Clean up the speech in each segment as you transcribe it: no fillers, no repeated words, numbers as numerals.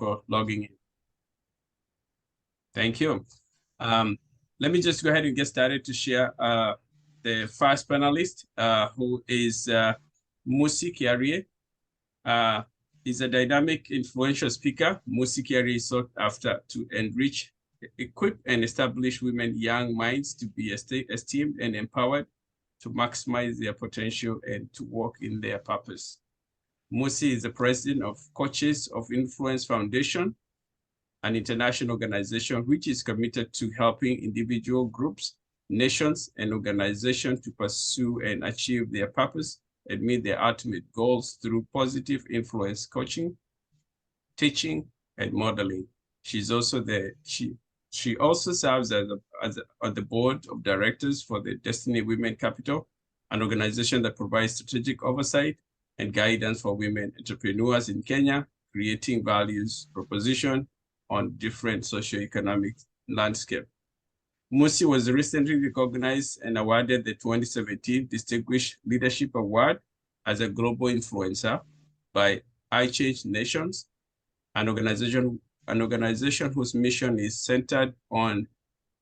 for logging in. Thank you. Let me just go ahead and get started to share the first panelist, who is Musi Kiarie. Is a dynamic, influential speaker. Musi Kiarie is sought after to enrich, equip, and establish women young minds to be esteemed and empowered to maximize their potential and to walk in their purpose. Musi is the president of Coaches of Influence Foundation, an international organization which is committed to helping individual groups, nations, and organizations to pursue and achieve their purpose and meet their ultimate goals through positive influence coaching, teaching, and modeling. She's also she also serves on the board of directors for the Destiny Women Capital, an organization that provides strategic oversight and guidance for women entrepreneurs in Kenya, creating values proposition on different socioeconomic landscape. Musi was recently recognized and awarded the 2017 Distinguished Leadership Award as a global influencer by I Change Nations, an organization whose mission is centered on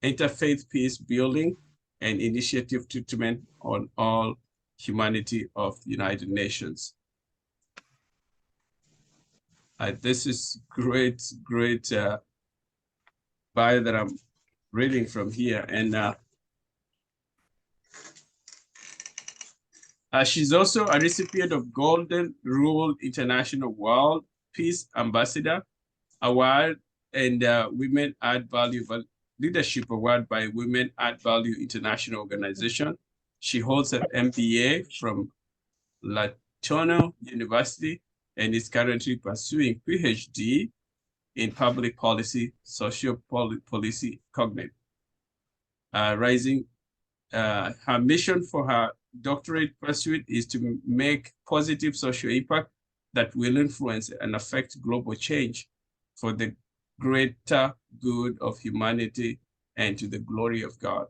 interfaith peace building and initiative treatment on all humanity of the United Nations. This is great bio that I'm reading from here, and she's also a recipient of Golden Rule International World Peace Ambassador Award and Women Add Value Leadership Award by Women Add Value International Organization. She holds an MBA from Latono University and is currently pursuing PhD in public policy, social policy cognitive. Her mission for her doctorate pursuit is to make positive social impact that will influence and affect global change for the greater good of humanity and to the glory of God.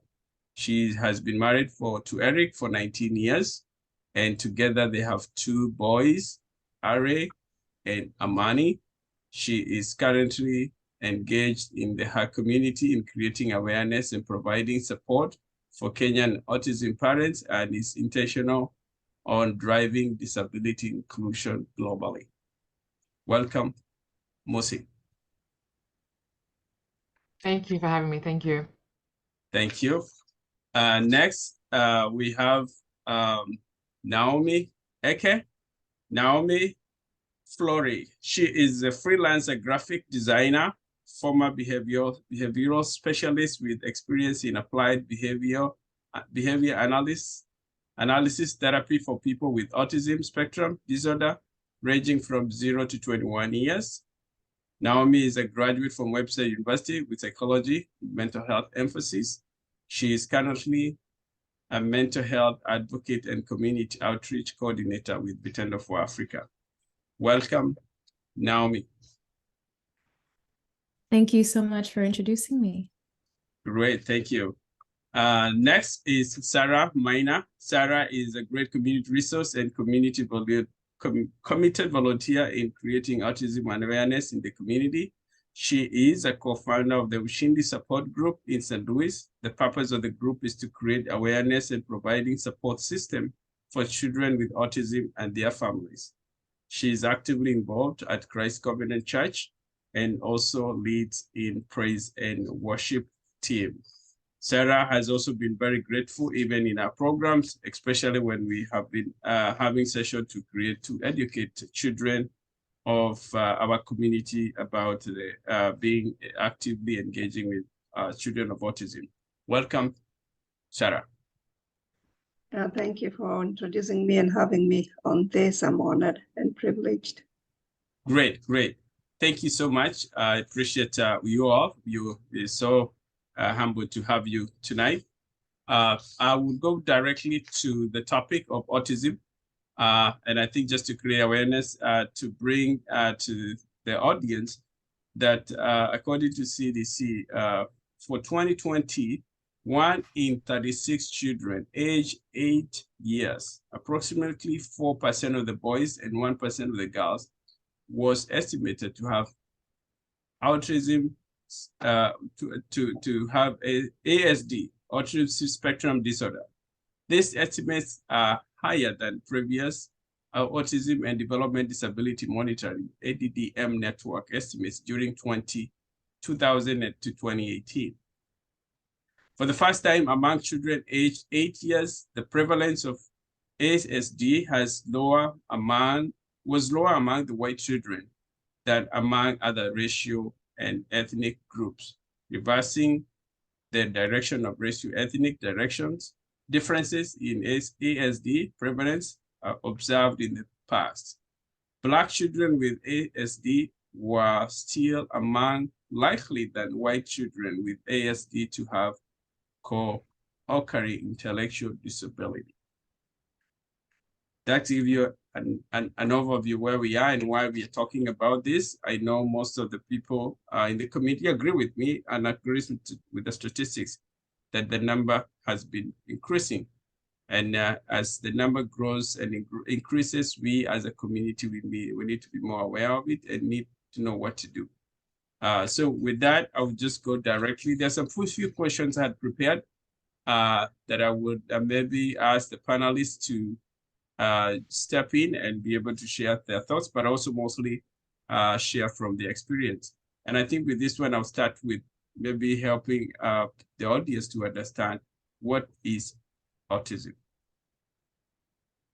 She has been married to Eric for 19 years, and together they have 2 boys, Are and Amani. She is currently engaged in her community in creating awareness and providing support for Kenyan autism parents, and is intentional on driving disability inclusion globally. Welcome, Musi. Thank you for having me. Thank you. Thank you. Next, we have Naomi Eke. Naomi Flory. She is a freelance graphic designer, former behavioral specialist with experience in applied behavior analysis therapy for people with autism spectrum disorder, ranging from 0 to 21 years. Naomi is a graduate from Webster University with psychology, mental health emphasis. She is currently a mental health advocate and community outreach coordinator with Bitendo for Africa. Welcome, Naomi. Thank you so much for introducing me. Great, thank you. Next is Sarah Maina. Sarah is a great community resource and committed volunteer in creating autism and awareness in the community. She is a co-founder of the Ushindi Support Group in St. Louis. The purpose of the group is to create awareness and providing support system for children with autism and their families. She is actively involved at Christ Covenant Church and also leads in praise and worship team. Sarah has also been very grateful even in our programs, especially when we have been having sessions to educate children of our community about being actively engaging with children of autism. Welcome, Sarah. Thank you for introducing me and having me on this. I'm honored and privileged. Great, great. Thank you so much. I appreciate you all. You are so humbled to have you tonight. I will go directly to the topic of autism. And I think just to create awareness, to bring to the audience that according to CDC, for 2020, 1 in 36 children aged 8 years, approximately 4% of the boys and 1% of the girls, was estimated to have autism to have a ASD, autism spectrum disorder. These estimates are higher than previous Autism and Development Disability Monitoring, ADDM network estimates during 2000 to 2018. For the first time among children aged 8 years, the prevalence of ASD was lower among the white children than among other racial and ethnic groups, reversing the direction of racial ethnic directions. Differences in ASD prevalence are observed in the past. Black children with ASD were still among likely than white children with ASD to have co-occurring intellectual disability. That gives you an overview where we are and why we are talking about this. I know most of the people in the community agree with me and agree with the statistics that the number has been increasing. And as the number grows and increases, we as a community, we need to be more aware of it and need to know what to do. So with that, I will just go directly. There's a few questions I had prepared that I would maybe ask the panelists to step in and be able to share their thoughts, but also mostly share from their experience. And I think with this one, I'll start with maybe helping the audience to understand what is autism.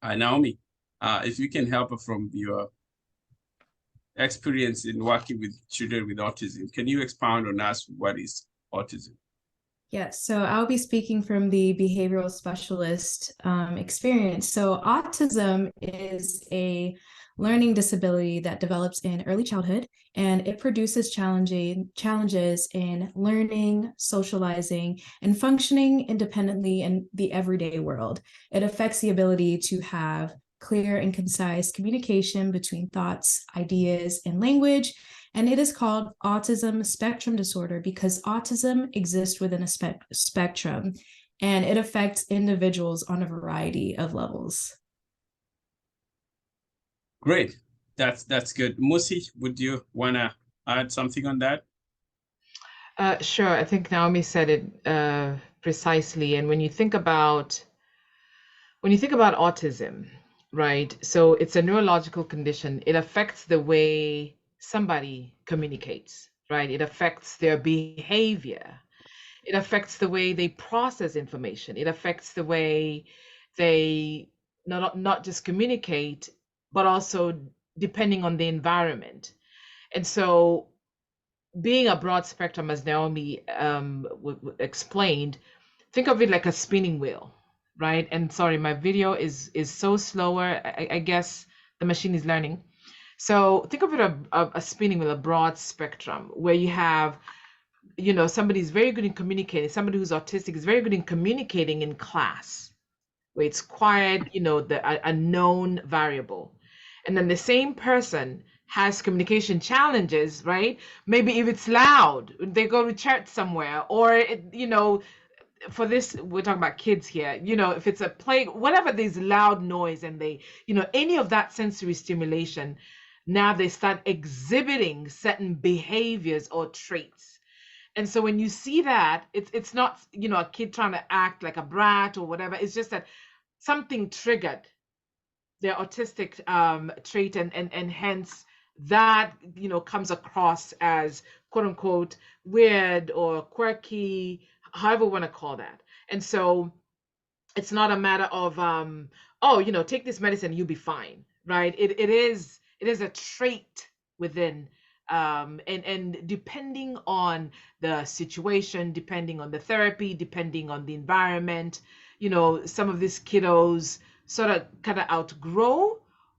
Naomi, if you can help from your experience in working with children with autism, can you expound on us what is autism? Yes, so I'll be speaking from the behavioral specialist experience. So autism is a learning disability that develops in early childhood, and it produces challenges in learning, socializing, and functioning independently in the everyday world. It affects the ability to have clear and concise communication between thoughts, ideas, and language. And it is called autism spectrum disorder because autism exists within a spectrum, and it affects individuals on a variety of levels. Great, that's good. Musi, would you want to add something on that? Sure. I think Naomi said it precisely. And when you think about autism, right? So it's a neurological condition. It affects the way somebody communicates, right? It affects their behavior. It affects the way they process information. It affects the way they not just communicate, but also depending on the environment. And so being a broad spectrum, as Naomi explained, think of it like a spinning wheel, right? And sorry, my video is so slower. I guess the machine is learning. So think of it a spinning wheel, a broad spectrum, where you have, somebody who's very good in communicating. Somebody who's autistic is very good in communicating in class, where it's quiet, a known variable. And then the same person has communication challenges, right? Maybe if it's loud, they go to church somewhere, or, for this, we're talking about kids here, if it's a play, whatever, there's loud noise and they, any of that sensory stimulation, now they start exhibiting certain behaviors or traits. And so when you see that, it's not, a kid trying to act like a brat or whatever. It's just that something triggered their autistic trait, and hence that, comes across as quote unquote weird or quirky, however we want to call that. And so it's not a matter of, take this medicine, you'll be fine, right? It is a trait within, and depending on the situation, depending on the therapy, depending on the environment, some of these kiddos sort of kind of outgrow,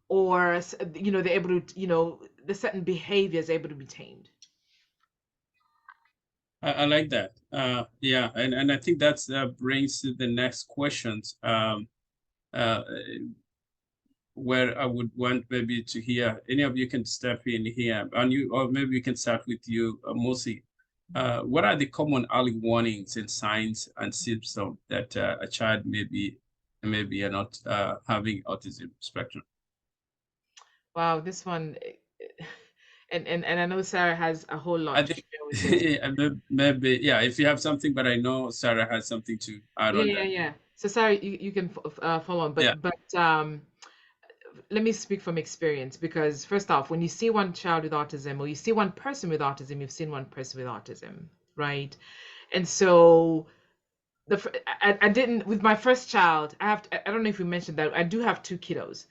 or, they're able to, the certain behaviors able to be tamed. I like that. Yeah, and I think that brings to the next questions, where I would want maybe to hear, any of you can step in here, or maybe we can start with you, Musi. What are the common early warnings and signs and symptoms that a child maybe are not having autism spectrum? Wow, this one, And I know Sarah has a whole lot I to think share with this. maybe, yeah, if you have something, but I know Sarah has something to add on that. Yeah. So Sarah, you can follow on, Yeah. but let me speak from experience, because first off, when you see one child with autism, or you see one person with autism, you've seen one person with autism, right? And so I didn't, with my first child, I don't know if we mentioned that I do have two kiddos,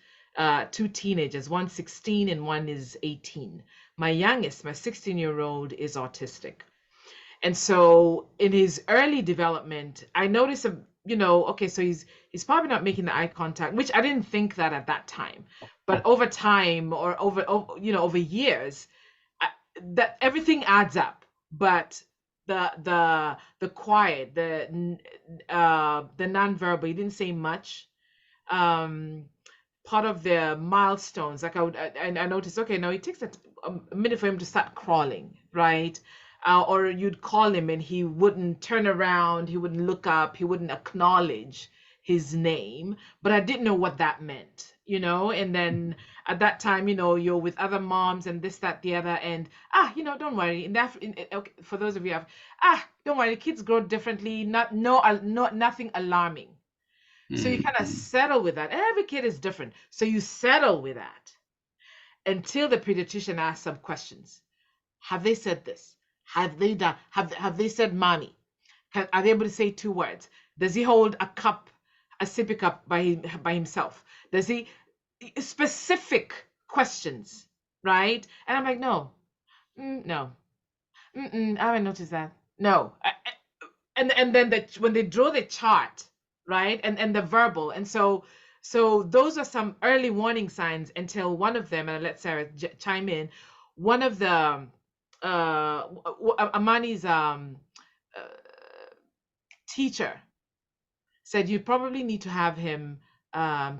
two teenagers, one's 16 and one is 18. My youngest, my 16-year-old, is autistic. And so in his early development, I noticed okay, so he's probably not making the eye contact, which I didn't think that at that time. But over time, or over years, that everything adds up. But the quiet, the nonverbal, he didn't say much. Part of the milestones, like I noticed, okay, now it takes a minute for him to start crawling, right? Or you'd call him and he wouldn't turn around, he wouldn't look up, he wouldn't acknowledge his name. But I didn't know what that meant, and then at that time, you're with other moms and this, that, the other, and don't worry. Okay, for those of you don't worry, kids grow differently, nothing alarming. So you kind of settle with that. Every kid is different. So you settle with that until the pediatrician asks some questions. Have they said this? Have they done? Have they said mommy? Are they able to say 2 words? Does he hold a cup, a sippy cup by himself? Does he? Specific questions, right? And I'm like, no, no, I haven't noticed that. No. And then when they draw the chart, right, and the verbal, and so those are some early warning signs, until one of them, and I'll let Sarah chime in, one of the Amani's teacher said you probably need to have him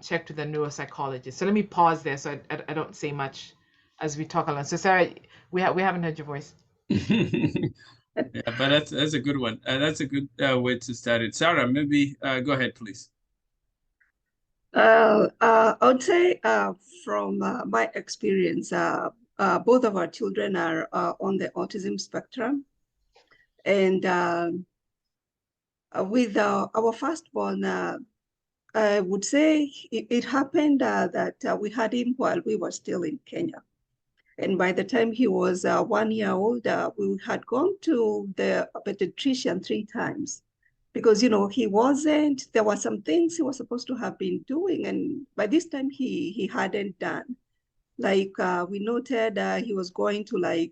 checked with a neuropsychologist. So let me pause there, so I don't say much as we talk along. So Sarah, we haven't heard your voice. Yeah, but that's a good one. That's a good way to start it. Sarah, maybe go ahead, please. I would say from my experience, both of our children are on the autism spectrum. And with our firstborn, I would say it happened that we had him while we were still in Kenya. And by the time he was 1 year old, we had gone to the pediatrician 3 times because, there were some things he was supposed to have been doing. And by this time he hadn't done. Like we noted he was going to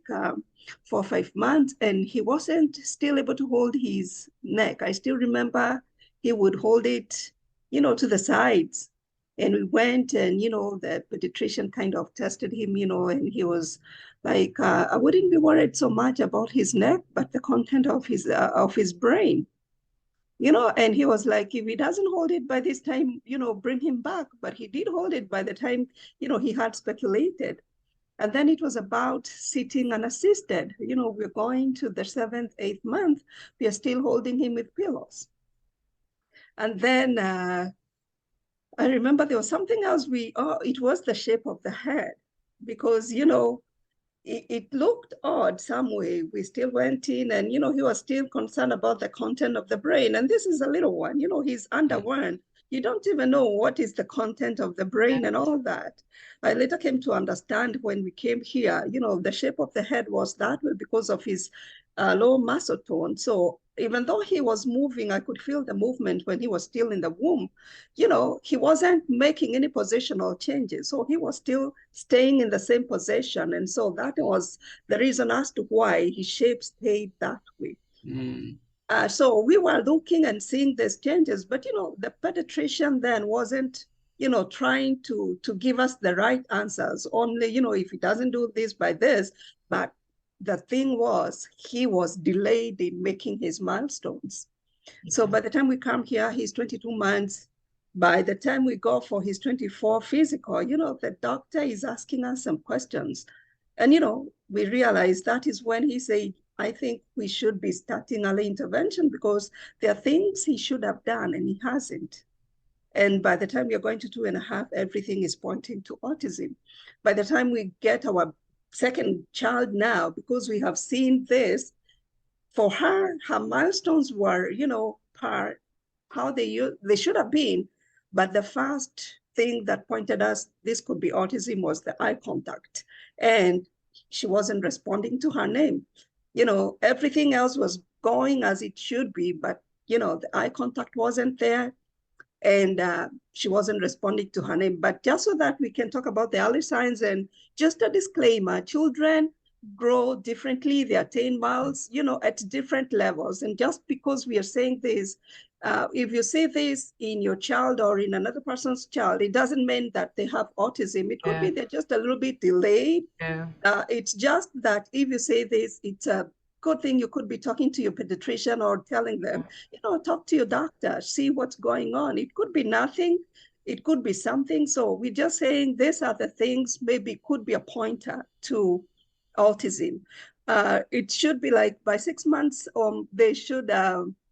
4 or 5 months and he wasn't still able to hold his neck. I still remember he would hold it, to the sides. And we went and, the pediatrician kind of tested him, and he was like, I wouldn't be worried so much about his neck, but the content of his brain. And he was like, if he doesn't hold it by this time, bring him back. But he did hold it by the time, he had speculated. And then it was about sitting unassisted. We're going to the 7th, 8th month. We are still holding him with pillows. And then I remember there was something else it was the shape of the head because, it looked odd some way. We still went in and, he was still concerned about the content of the brain. And this is a little one, he's under 1. You don't even know what is the content of the brain and all that. I later came to understand when we came here, the shape of the head was that way because of his low muscle tone. So even though he was moving, I could feel the movement when he was still in the womb. He wasn't making any positional changes. So he was still staying in the same position. And so that was the reason as to why his shape stayed that way. So we were looking and seeing these changes, but, the pediatrician then wasn't, trying to give us the right answers. Only, if he doesn't do this by this, but the thing was, he was delayed in making his milestones. Okay. So by the time we come here, he's 22 months. By the time we go for his 24 physical, the doctor is asking us some questions. And, we realize that is when he said, I think we should be starting early intervention because there are things he should have done and he hasn't. And by the time you're going to 2.5, everything is pointing to autism. By the time we get our second child now, because we have seen this. For her milestones were, per how they should have been. But the first thing that pointed us this could be autism was the eye contact. And she wasn't responding to her name. Everything else was going as it should be, but, the eye contact wasn't there. And she wasn't responding to her name. But just so that we can talk about the early signs, and just a disclaimer, children grow differently, they attain miles, at different levels. And just because we are saying this, if you say this in your child or in another person's child, it doesn't mean that they have autism. It could be they're just a little bit delayed. It's just that if you say this, it's a good thing. You could be talking to your pediatrician or telling them, talk to your doctor, see what's going on. It could be nothing. It could be something. So we're just saying these are the things, maybe could be a pointer to autism. It should be like by 6 months, they should,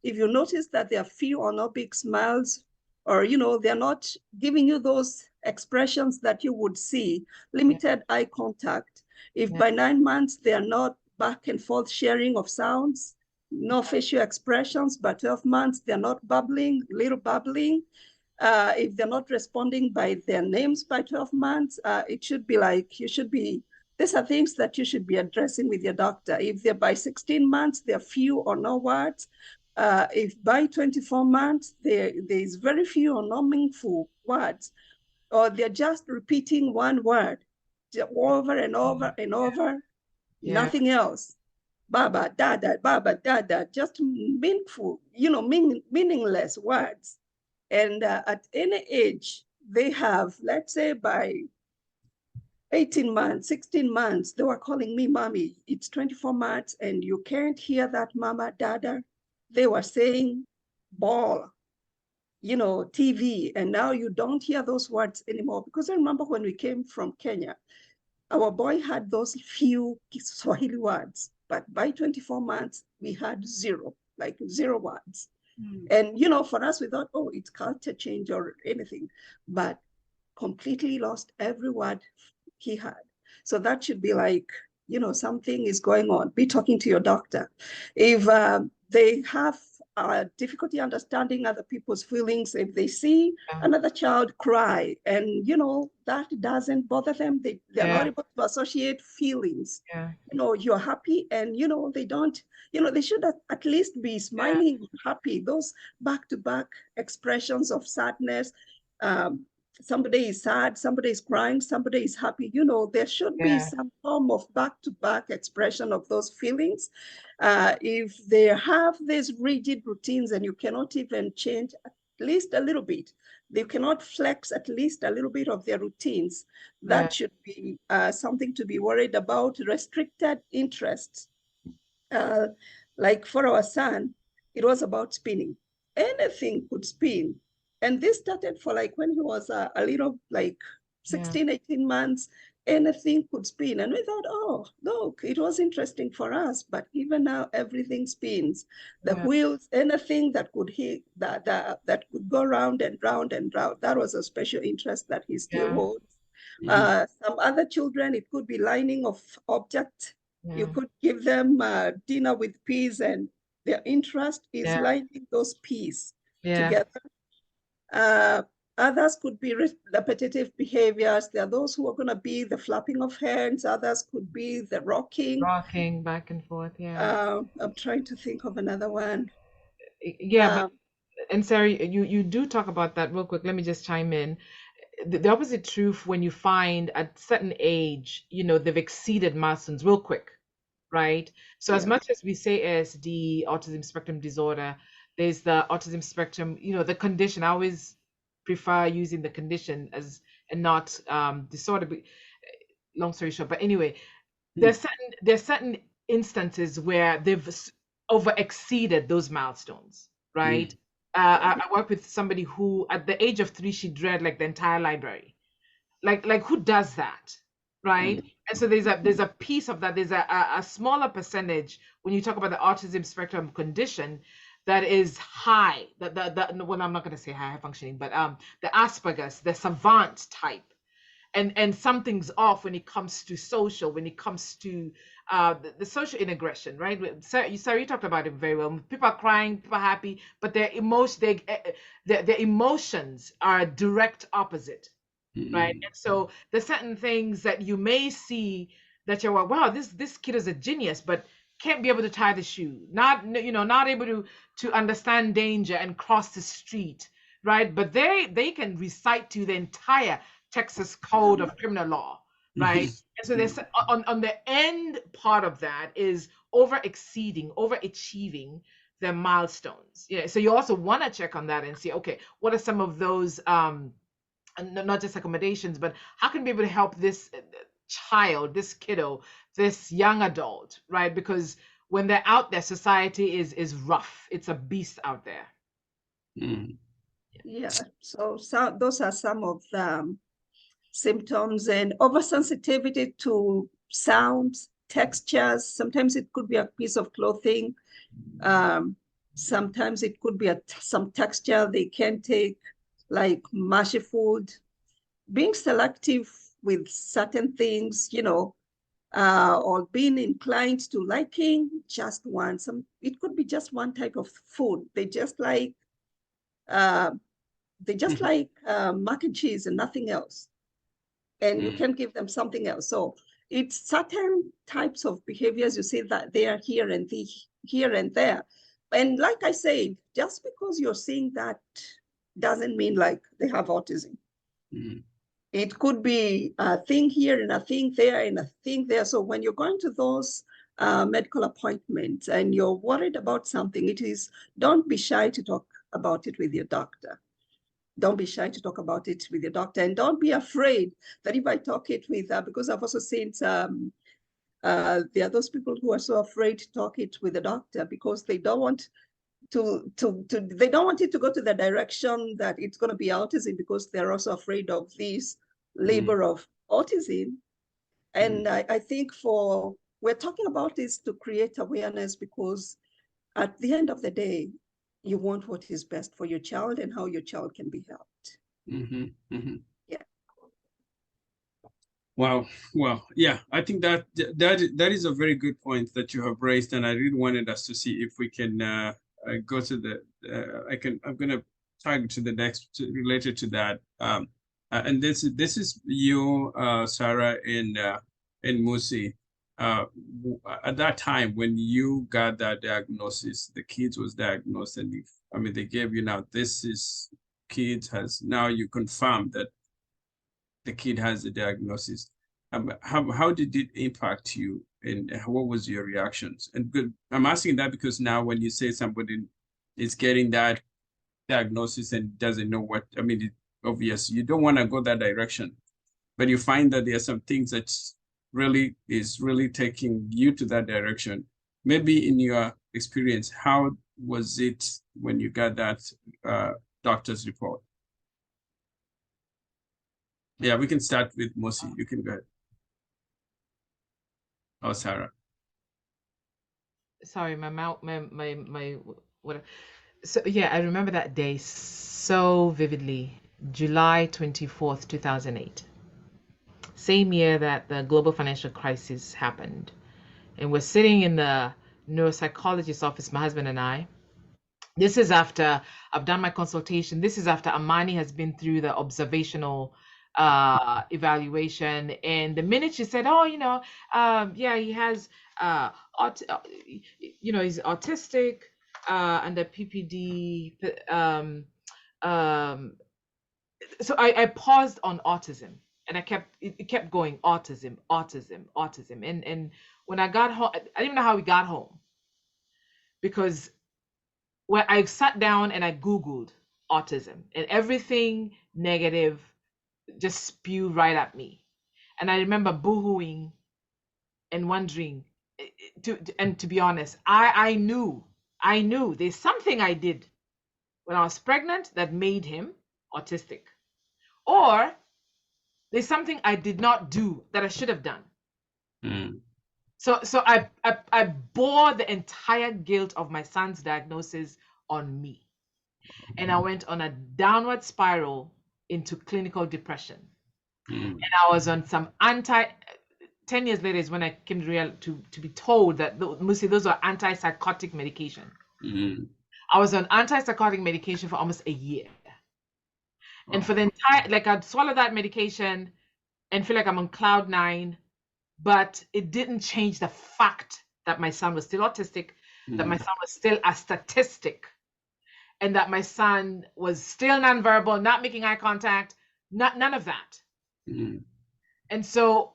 if you notice that there are few or no big smiles, or, they're not giving you those expressions that you would see, limited eye contact. If by 9 months, they are not back and forth sharing of sounds, no facial expressions, by 12 months, they're not bubbling, little bubbling. If they're not responding by their names by 12 months, it should be like, these are things that you should be addressing with your doctor. If they're by 16 months, there are few or no words. If by 24 months, there is very few or no meaningful words, or they're just repeating one word over and over and over, nothing else. Baba, dada, just meaningful, meaningless words. And at any age, they have, let's say by 18 months, 16 months, they were calling me mommy. It's 24 months and you can't hear that mama, dada. They were saying ball, TV. And now you don't hear those words anymore. Because I remember when we came from Kenya, our boy had those few Swahili words. But by 24 months, we had zero words. And, for us, we thought, oh, it's culture change or anything. But completely lost every word he had. So that should be like, something is going on. Be talking to your doctor. If they have difficulty understanding other people's feelings, if they see another child cry and, that doesn't bother them, they're not able to associate feelings. You're happy and, they don't, they should at least be smiling, happy. Those back-to-back expressions of sadness, somebody is sad, somebody is crying, somebody is happy. There should be some form of back-to-back expression of those feelings. If they have these rigid routines and you cannot even change at least a little bit, they cannot flex at least a little bit of their routines, that should be something to be worried about. Restricted interests. Like for our son, it was about spinning. Anything could spin. And this started for like when he was a little, like 16, 18 months, anything could spin. And we thought, oh, look, it was interesting for us. But even now, everything spins. The wheels, anything that could hit, that could go round and round and round. That was a special interest that he still holds. Some other children, it could be lining of objects. You could give them dinner with peas, and their interest is lining those peas together. Others could be repetitive behaviors. There are those who are going to be the flapping of hands. Others could be the rocking back and forth. I'm trying to think of another one. But and Sarah, you do talk about that real quick. Let me just chime in. The opposite truth, when you find at certain age, they've exceeded milestones real quick, right? So as much as we say ASD, autism spectrum disorder, there's the autism spectrum, the condition. I always prefer using the condition and not disorder. But long story short, but anyway, there's certain instances where they've over exceeded those milestones, right? I work with somebody who, at the age of 3, she read like the entire library. Like who does that, right? And so there's a piece of that. There's a smaller percentage when you talk about the autism spectrum condition that is high. Well, I'm not going to say high functioning, but the Asperger's, the savant type. and something's off when it comes to social, when it comes to the social integration, right? Sarah, you talked about it very well. People are crying, people are happy, but their emotions are direct opposite, right? And so there's certain things that you may see that you're like, wow, this kid is a genius, but can't be able to tie the shoe, not able to understand danger and cross the street, right? But they can recite to the entire Texas Code of Criminal Law, right? And so there's on the end part of that is overachieving their milestones. Yeah. So you also want to check on that and see, okay, what are some of those and not just accommodations, but how can we be able to help this child, this kiddo, this young adult, right? Because when they're out there, society is rough. It's a beast out there. Yeah. So those are some of the symptoms, and oversensitivity to sounds, textures. Sometimes it could be a piece of clothing. Sometimes it could be some texture they can take, like mushy food. Being selective with certain things, or being inclined to liking just one. It could be just one type of food. They just like mac and cheese and nothing else. And you can give them something else. So it's certain types of behaviors you see that they are here and there. And like I said, just because you're seeing that doesn't mean like they have autism. It could be a thing here and a thing there and a thing there. So when you're going to those medical appointments and you're worried about something, don't be shy to talk about it with your doctor. Don't be shy to talk about it with your doctor, and don't be afraid that if I talk it with, because I've also seen there are those people who are so afraid to talk it with the doctor because they don't want they don't want it to go to the direction that it's going to be autism, because they're also afraid of this labor of autism. And I think we're talking about this to create awareness, because at the end of the day, you want what is best for your child and how your child can be helped. Yeah. Wow. Well, yeah, I think that is a very good point that you have raised, and I really wanted us to see if we can go to the. I'm going to target to the next related to that. And this is you, Sarah, and Musi. At that time when you got that diagnosis, the kid was diagnosed, and they gave you now now you confirmed that the kid has a diagnosis. How did it impact you, and what was your reactions? And good, I'm asking that because now when you say somebody is getting that diagnosis and doesn't know what, it's obvious you don't want to go that direction, but you find that there are some things that really taking you to that direction. Maybe in your experience, how was it when you got that doctor's report? Yeah, we can start with Musi. You can go ahead. Oh, Sarah. Sorry, my what? So yeah, I remember that day so vividly. July 24th, 2008. Same year that the global financial crisis happened. And we're sitting in the neuropsychologist's office, my husband and I. This is after I've done my consultation. This is after Amani has been through the observational evaluation. And the minute she said, oh, yeah, he has, he's autistic and the PPD. So I paused on autism, and it kept going, autism. And when I got home, I didn't even know how we got home, because when I sat down and I Googled autism, and everything negative just spewed right at me. And I remember boohooing and wondering, to be honest, I knew there's something I did when I was pregnant that made him autistic, or there's something I did not do that I should have done. So I bore the entire guilt of my son's diagnosis on me. And I went on a downward spiral into clinical depression. Mm. And I was on some 10 years later is when I came to be told that Musi, those are antipsychotic medication. Mm. I was on antipsychotic medication for almost a year. Wow. And for the entire, like, I'd swallow that medication and feel like I'm on cloud 9, but it didn't change the fact that my son was still autistic, that my son was still a statistic, and that my son was still nonverbal, not making eye contact, none of that. Mm. And so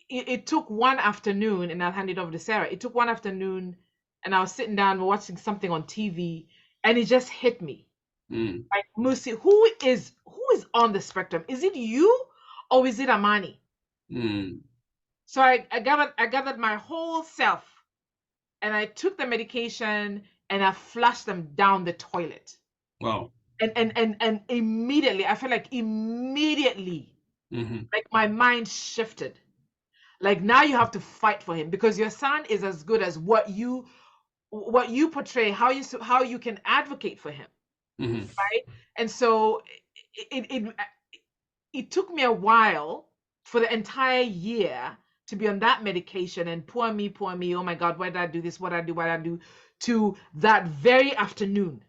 it took one afternoon, and I'll hand it over to Sarah. It took one afternoon, and I was sitting down watching something on TV, and it just hit me. Mm. Like, Musi, who is on the spectrum? Is it you or is it Amani? Mm. So I gathered my whole self, and I took the medication and I flushed them down the toilet. Wow. And immediately, I felt like like my mind shifted. Like, now you have to fight for him, because your son is as good as what you portray, how you can advocate for him. Right? And so it took me a while, for the entire year, to be on that medication, and poor me, oh my God, why did I do this? What did I do? To that very afternoon,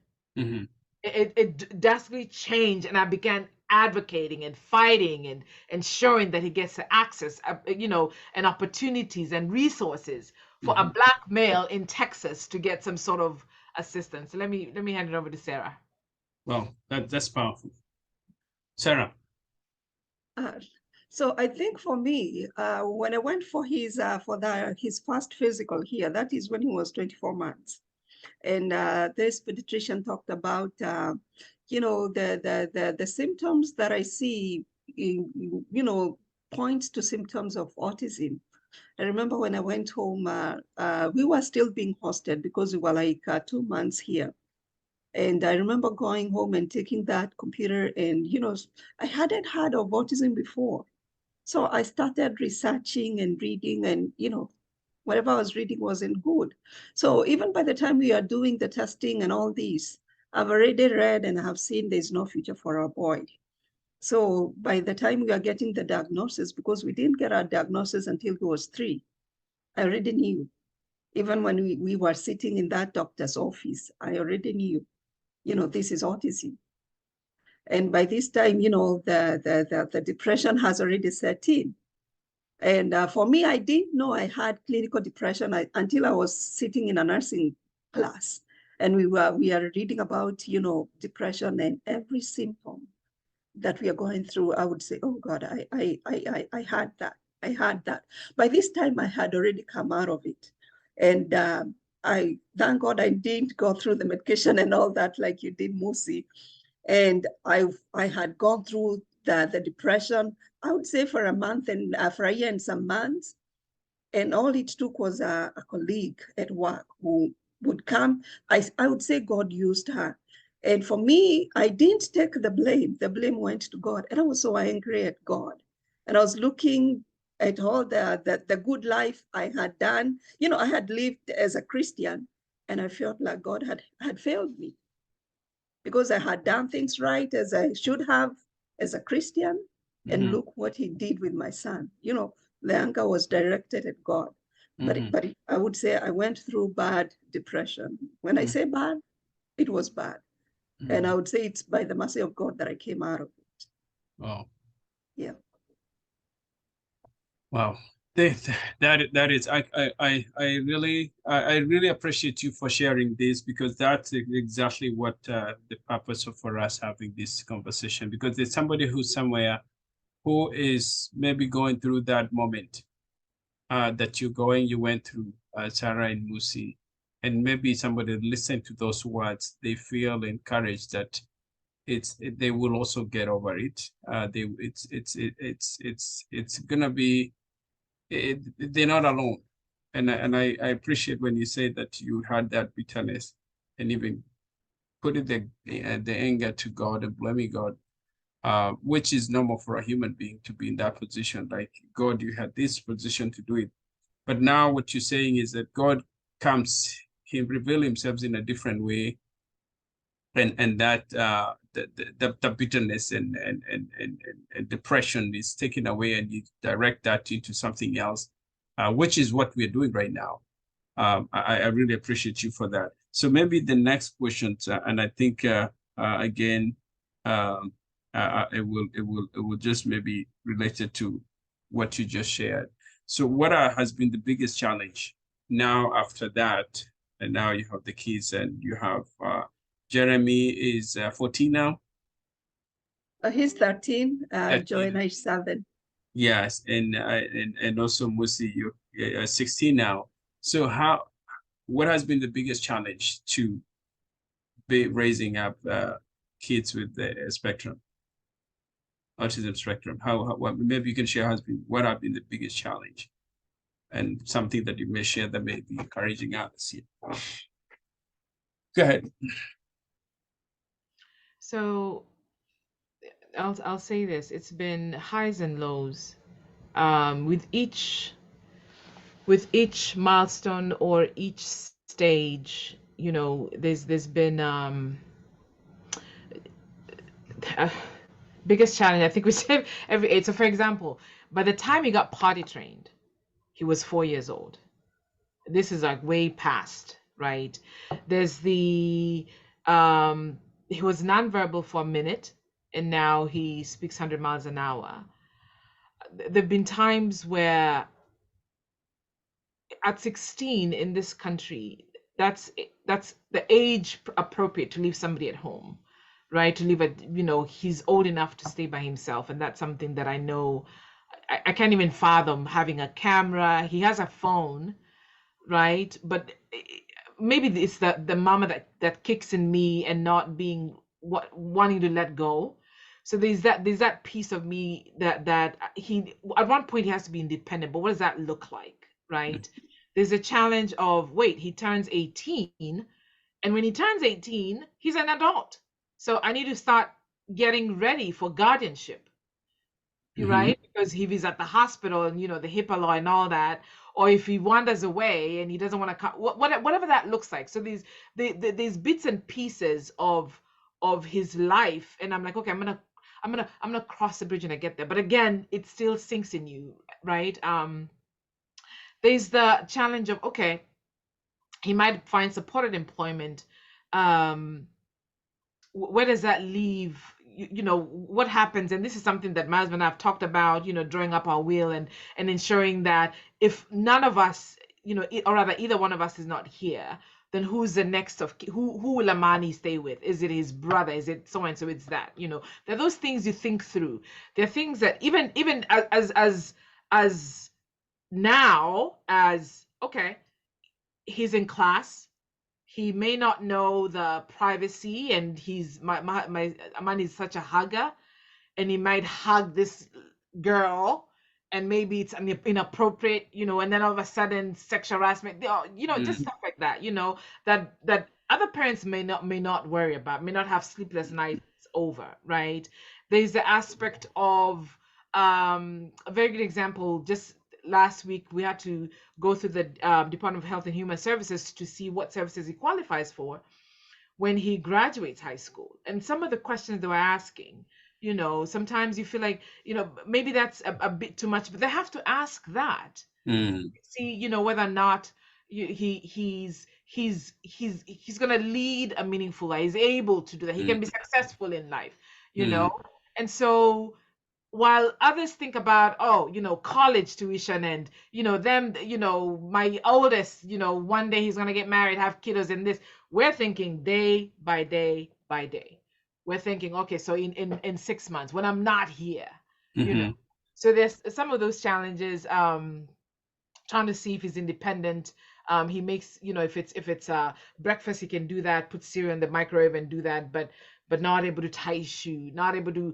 it drastically changed, and I began advocating and fighting and ensuring that he gets access, and opportunities and resources for a Black male in Texas to get some sort of assistance. Let me hand it over to Sarah. Well, that's powerful. Sarah. So I think for me, when I went for his first physical here, that is when he was 24 months. And this pediatrician talked about, the symptoms that I see, points to symptoms of autism. I remember when I went home, we were still being hosted because we were like 2 months here. And I remember going home and taking that computer, and, I hadn't heard of autism before. So I started researching and reading, and, whatever I was reading wasn't good. So even by the time we are doing the testing and all these, I've already read and have seen there's no future for our boy. So by the time we are getting the diagnosis, because we didn't get our diagnosis until he was 3, I already knew. Even when we were sitting in that doctor's office, I already knew, this is autism. And by this time, the depression has already set in. And for me, I didn't know I had clinical depression until I was sitting in a nursing class. And we are reading about, depression, and every symptom that we are going through. I would say, oh God, I had that. I had that. By this time, I had already come out of it. And I thank God I didn't go through the medication and all that like you did, Musi. And I had gone through the depression, I would say, for a month, and for a year and some months. And all it took was a colleague at work who would come. I would say God used her. And for me, I didn't take the blame. The blame went to God. And I was so angry at God. And I was looking at all the good life I had done. I had lived as a Christian, and I felt like God had failed me, because I had done things right as I should have as a Christian. And look what he did with my son. The anger was directed at God. But I would say I went through bad depression. When I say bad, it was bad. And I would say it's by the mercy of God that I came out of it. Wow. Yeah. Wow. That is, I really appreciate you for sharing this, because that's exactly what the purpose of for us having this conversation, because there's somebody who's somewhere who is maybe going through that moment that you went through, Sarah and Musi, and maybe somebody listen to those words, they feel encouraged that they will also get over it. It's gonna be, they're not alone. And I appreciate when you say that you had that bitterness and even putting the anger to God and blaming God, which is normal for a human being to be in that position. Like, God, you had this position to do it. But now what you're saying is that God comes, he reveals himself in a different way. And that the bitterness and depression is taken away, and you direct that into something else, which is what we're doing right now. I really appreciate you for that. So maybe the next question, and I think again, it will just maybe related to what you just shared. So what has been the biggest challenge now after that? And now you have the kids, and you have Jeremy is 14 now. He's 13. 13. Joanna is 7. Yes, and also Musi, you're 16 now. So what has been the biggest challenge to be raising up kids with the autism spectrum? Maybe you can share what have been the biggest challenge, and something that you may share that may be encouraging others here. Go ahead. So I'll say this: it's been highs and lows. With each milestone or each stage, there's been biggest challenge. I think we said every age. So for example, by the time he got potty trained, he was 4 years old. This is like way past, right? There's he was nonverbal for a minute, and now he speaks 100 miles an hour. There've been times where at 16 in this country, that's the age appropriate to leave somebody at home, right? To leave he's old enough to stay by himself. And that's something that I know I can't even fathom. Having a camera, he has a phone, right? But maybe it's the mama that kicks in me and not wanting to let go. So there's that piece of me that he at one point he has to be independent, but what does that look like, right? There's a challenge of he turns 18, and when he turns 18, he's an adult. So I need to start getting ready for guardianship, right? Because if he's at the hospital and the HIPAA law and all that, or if he wanders away and he doesn't want to come, whatever that looks like. So these bits and pieces of his life, and I'm like, okay, I'm gonna cross the bridge when I get there. But again, it still sinks in you, right? There's the challenge of, okay, he might find supported employment. Where does that leave? What happens? And this is something that my husband and I have talked about, drawing up our will and ensuring that if none of us, or rather either one of us is not here, then who's the next who will Amani stay with? Is it his brother? Is it so and so? It's that, there are those things you think through. There are things that even as now, as okay, he's in class, he may not know the privacy, and he's my Amani is such a hugger, and he might hug this girl, and maybe it's inappropriate, and then all of a sudden sexual harassment, just stuff like that, that other parents may not worry about, may not have sleepless nights over, right? There's the aspect of a very good example. Just last week, we had to go through the Department of Health and Human Services to see what services he qualifies for when he graduates high school. And some of the questions they were asking, sometimes you feel like, maybe that's a bit too much, but they have to ask that. See, whether or not he's going to lead a meaningful life, he's able to do that, he can be successful in life, And so while others think about, college tuition and, them, my oldest, one day he's going to get married, have kiddos and this, we're thinking day by day by day. We're thinking, okay, so in 6 months when I'm not here, so there's some of those challenges, trying to see if he's independent. He makes, if it's breakfast, he can do that, put cereal in the microwave and do that, but not able to tie his shoe, not able to,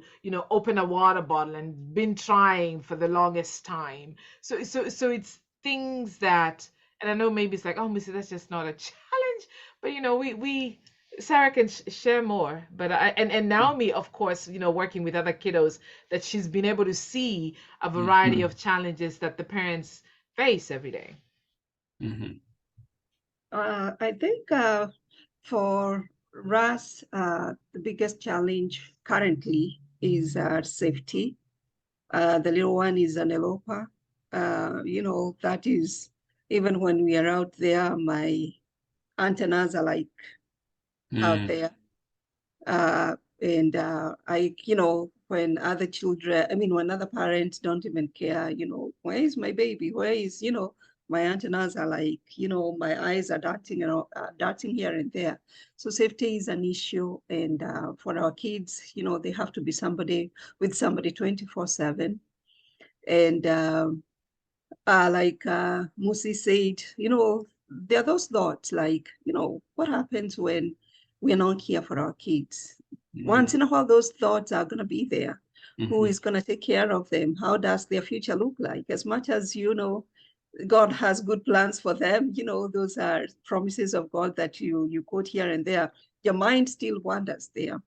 open a water bottle, and been trying for the longest time. So it's things that, and I know maybe it's like, oh, Missy, that's just not a challenge, but we Sarah can share more. But and Naomi, of course, working with other kiddos, that she's been able to see a variety of challenges that the parents face every day. I think for Russ, the biggest challenge currently is safety. The little one is an eloper. That is, even when we are out there, my antennas are like out there. And when other children, when other parents don't even care, where is my baby? Where is, my antennas are like, my eyes are darting, darting here and there. So safety is an issue. And for our kids, they have to be with somebody 24/7. And like Musi said, there are those thoughts like, what happens when we're not here for our kids? Once in a while, those thoughts are going to be there. Who is going to take care of them? How does their future look like? As much as, God has good plans for them, those are promises of God that you quote here and there. Your mind still wanders there.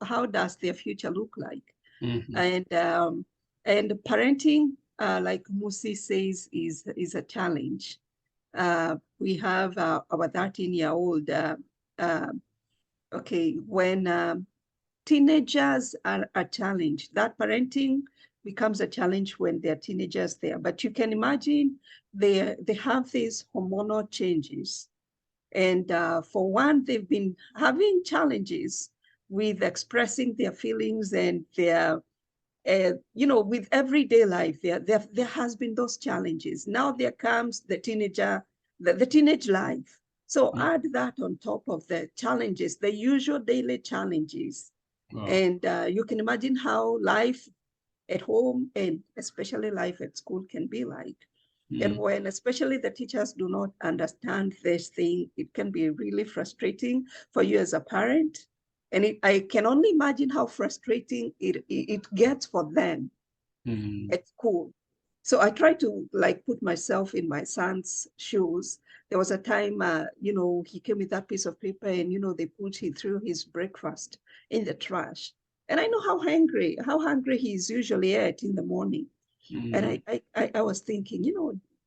How does their future look like? And parenting, like Musi says, is a challenge. We have our 13-year-old. Okay, when teenagers are a challenge, that parenting becomes a challenge when they're teenagers there. But you can imagine they have these hormonal changes. And for one, they've been having challenges with expressing their feelings and their with everyday life, there has been those challenges. Now there comes the teenage life. So add that on top of the challenges, the usual daily challenges. Wow. And you can imagine how life at home and especially life at school can be like. And when especially the teachers do not understand this thing, it can be really frustrating for you as a parent. And I can only imagine how frustrating it gets for them at school. So I try to put myself in my son's shoes. There was a time, he came with that piece of paper and, he threw his breakfast in the trash. And I know how hungry he's usually at in the morning. And I was thinking,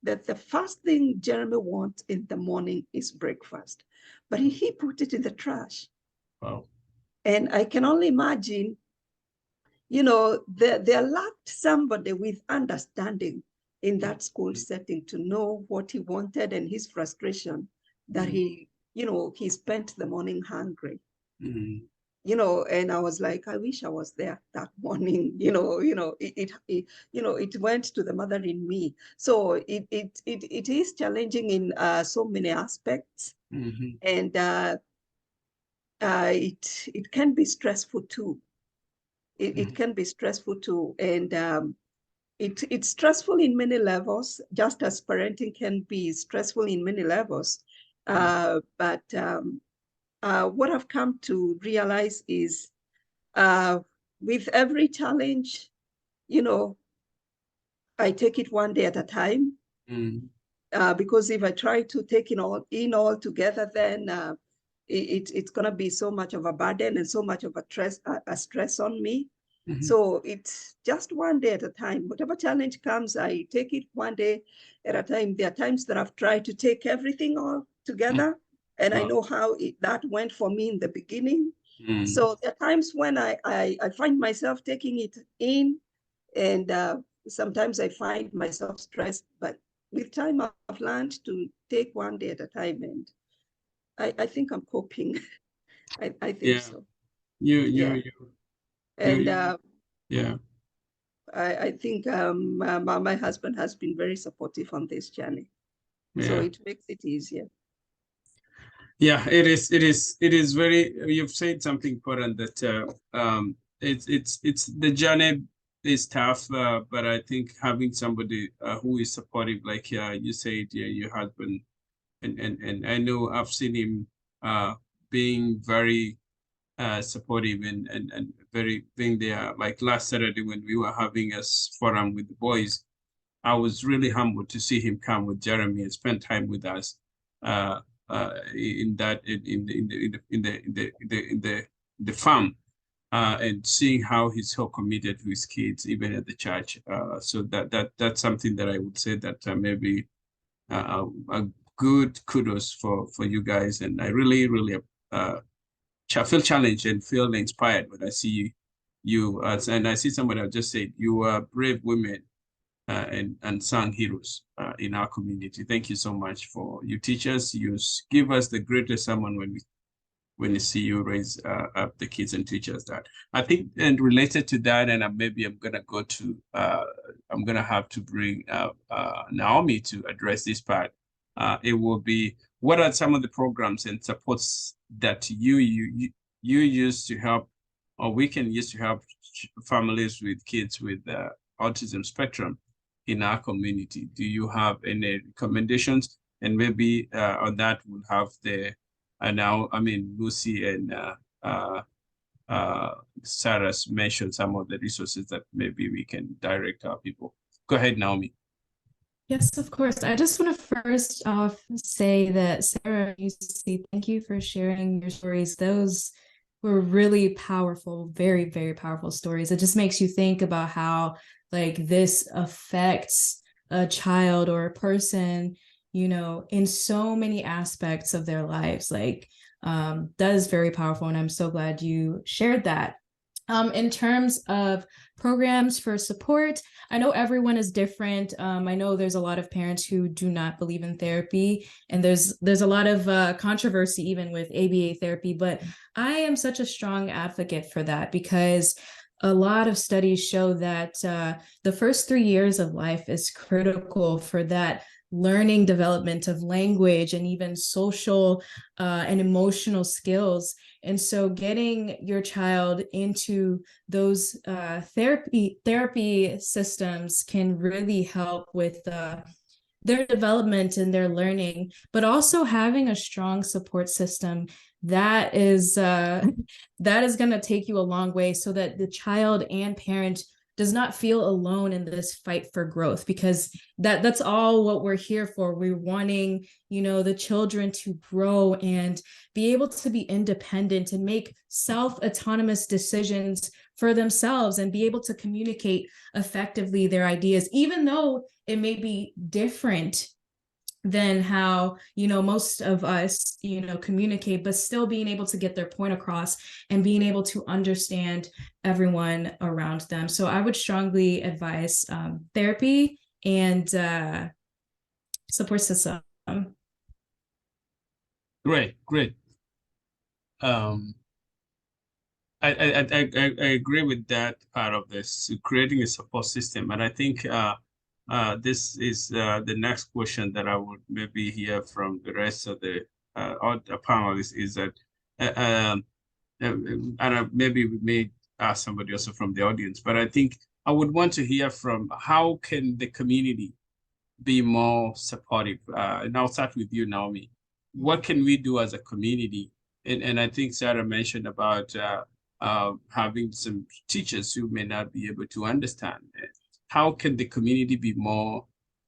that the first thing Jeremy wants in the morning is breakfast, but he put it in the trash. Wow. And I can only imagine, there lacked somebody with understanding in that school setting to know what he wanted and his frustration that he spent the morning hungry. And I was like, I wish I was there that morning. It went to the mother in me. So it is challenging in so many aspects, and it can be stressful too. It can be stressful too, and it's stressful in many levels, just as parenting can be stressful in many levels. But what I've come to realize is with every challenge, I take it one day at a time. Because if I try to take all together, then it's going to be so much of a burden and so much of a stress on me. So it's just one day at a time. Whatever challenge comes, I take it one day at a time. There are times that I've tried to take everything all together, and I know how that went for me in the beginning. So there are times when I find myself taking it in, and sometimes I find myself stressed. But with time, I've learned to take one day at a time, and I think I'm coping. I think so. I think my husband has been very supportive on this journey, so it makes it easier. Yeah, it is very, you've said something important that it's the journey is tough, but I think having somebody who is supportive, like you said, your husband, and I know I've seen him being very supportive and very being there. Like last Saturday when we were having a forum with the boys, I was really humbled to see him come with Jeremy and spend time with us in the farm, and seeing how he's so committed to his kids, even at the church. So that's something that I would say that maybe a good kudos for you guys, and I really feel challenged and feel inspired when I see you, and I see somebody else just said, you are brave women and unsung heroes in our community. Thank you so much for you teach us. You give us the greatest sermon when you see you raise up the kids and teach us that. I think, and related to that, and maybe I'm gonna go to, I'm gonna have to bring Naomi to address this part. It will be, what are some of the programs and supports that you use to help, or we can use to help families with kids with autism spectrum in our community? Do you have any recommendations? And maybe on that we'll have the now, I mean, Lucy and Sarah's mentioned some of the resources that maybe we can direct our people. Go ahead, Naomi. Yes, of course. I just want to first off say that Sarah, Musi, thank you for sharing your stories. Those were really powerful, very, very powerful stories. It just makes you think about how like this affects a child or a person, you know, in so many aspects of their lives. Like that is very powerful. And I'm so glad you shared that. In terms of programs for support, I know everyone is different. I know there's a lot of parents who do not believe in therapy, and there's a lot of controversy even with ABA therapy, but I am such a strong advocate for that because a lot of studies show that the first 3 years of life is critical for that learning development of language and even social and emotional skills. And so getting your child into those therapy systems can really help with their development and their learning, but also having a strong support system that is going to take you a long way so that the child and parent does not feel alone in this fight for growth, because that's all what we're here for. We're wanting, you know, the children to grow and be able to be independent and make self-autonomous decisions for themselves and be able to communicate effectively their ideas, even though it may be different than how, you know, most of us, you know, communicate, but still being able to get their point across and being able to understand everyone around them. So I would strongly advise therapy and support system. Great. I agree with that part of this, creating a support system. And I think this is the next question that I would maybe hear from the rest of the panelists is that, and maybe we may ask somebody also from the audience, but I think I would want to hear from how can the community be more supportive? And I'll start with you, Naomi. What can we do as a community? And I think Sarah mentioned about having some teachers who may not be able to understand it. How can the community be more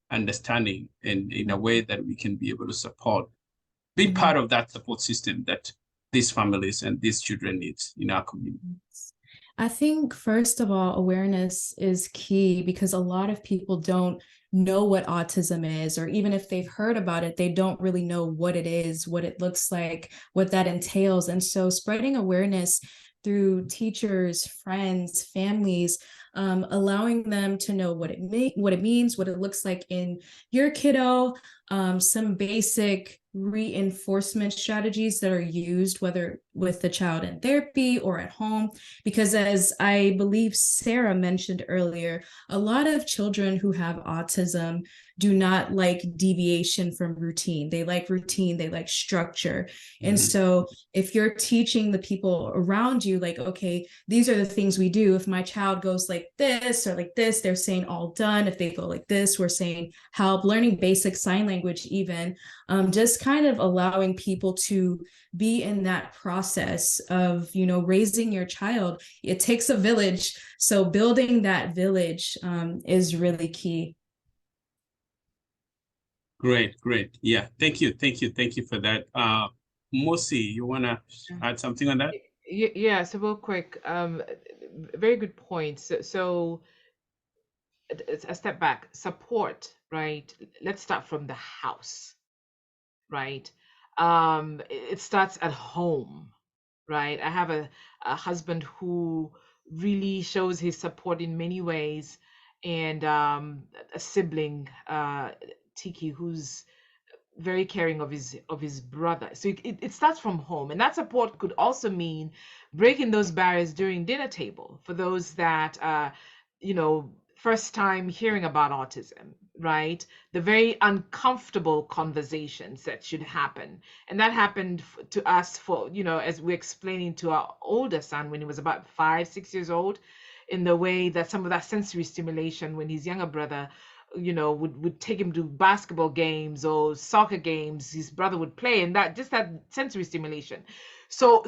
understanding in a way that we can be able to support, be part of that support system that these families and these children need in our community? I think, first of all, awareness is key because a lot of people don't know what autism is, or even if they've heard about it, they don't really know what it is, what it looks like, what that entails. And so spreading awareness through teachers, friends, families, allowing them to know what it means, what it looks like in your kiddo, some basic reinforcement strategies that are used, whether with the child in therapy or at home. Because as I believe Sarah mentioned earlier, a lot of children who have autism do not like deviation from routine. They like routine, they like structure. And so if you're teaching the people around you, like, okay, these are the things we do. If my child goes like this or like this, they're saying all done. If they go like this, we're saying help. Learning basic sign language even, just kind of allowing people to be in that process of, you know, raising your child. It takes a village. So building that village is really key. Great. Yeah, thank you for that. Musi, you want to add something on that? Yeah, so real quick, very good point. So a step back, support, right? Let's start from the house, right? It starts at home, right? I have a husband who really shows his support in many ways, and a sibling, Tiki, who's very caring of his brother. So it starts from home, and that support could also mean breaking those barriers during dinner table for those that first time hearing about autism, right? The very uncomfortable conversations that should happen. And that happened to us for, as we're explaining to our older son when he was about 5-6 years old, in the way that some of that sensory stimulation when his younger brother would take him to basketball games or soccer games, his brother would play, and that sensory stimulation. So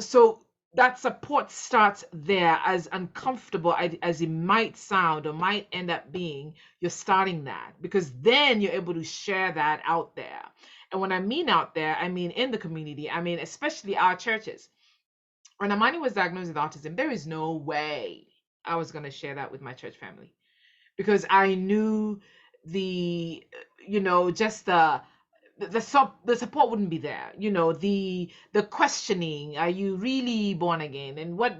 that support starts there. As uncomfortable as it might sound or might end up being, you're starting that, because then you're able to share that out there. And when I mean out there, I mean in the community. I mean especially our churches. When Amani was diagnosed with autism, there is no way I was going to share that with my church family, because I knew just the support wouldn't be there. The questioning, are you really born again, and what,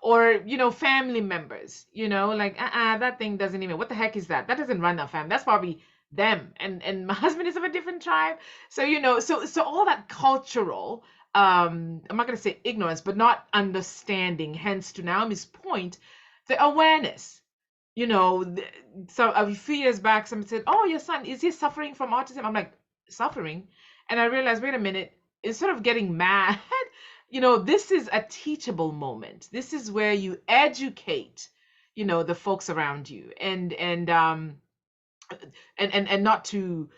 or family members, like that thing doesn't even, what the heck is that doesn't run our family, that's probably them, and my husband is of a different tribe. So so all that cultural, I'm not going to say ignorance, but not understanding, hence to Naomi's point, the awareness. So a few years back, someone said, "Oh, your son, is he suffering from autism?" I'm like, "Suffering?" And I realized, wait a minute, instead of getting mad, this is a teachable moment. This is where you educate, the folks around you, and not to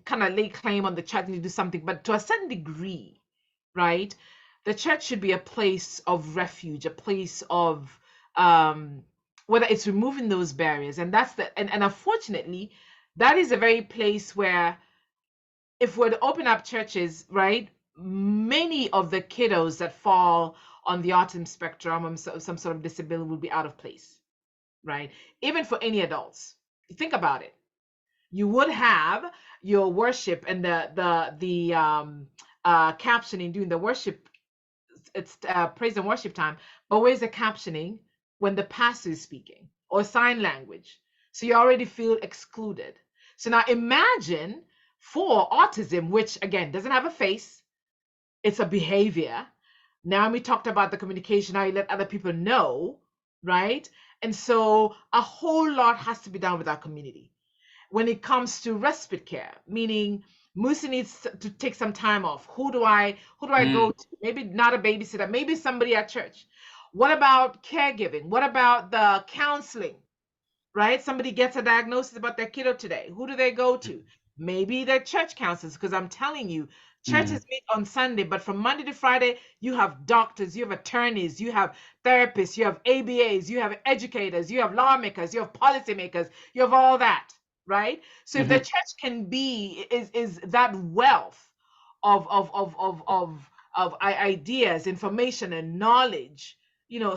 kind of lay claim on the church and do something, but to a certain degree, right? The church should be a place of refuge, a place of whether it's removing those barriers, and that's and unfortunately, that is a very place where, if we're to open up churches, right, many of the kiddos that fall on the autism spectrum or some sort of disability will be out of place, right? Even for any adults, think about it. You would have your worship and the captioning during the worship. It's praise and worship time, but where's the captioning when the pastor is speaking, or sign language? So you already feel excluded. So now imagine for autism, which again doesn't have a face, it's a behavior. Now we talked about the communication, how you let other people know, right? And so a whole lot has to be done with our community when it comes to respite care, meaning Musi needs to take some time off. Who do I go to? Maybe not a babysitter, maybe somebody at church. What about caregiving? What about the counseling? Right? Somebody gets a diagnosis about their kiddo today. Who do they go to? Maybe their church counselors, because I'm telling you, churches meet on Sunday, but from Monday to Friday, you have doctors, you have attorneys, you have therapists, you have ABAs, you have educators, you have lawmakers, you have policymakers, you have all that, right? So if the church can be is that wealth of ideas, information, and knowledge,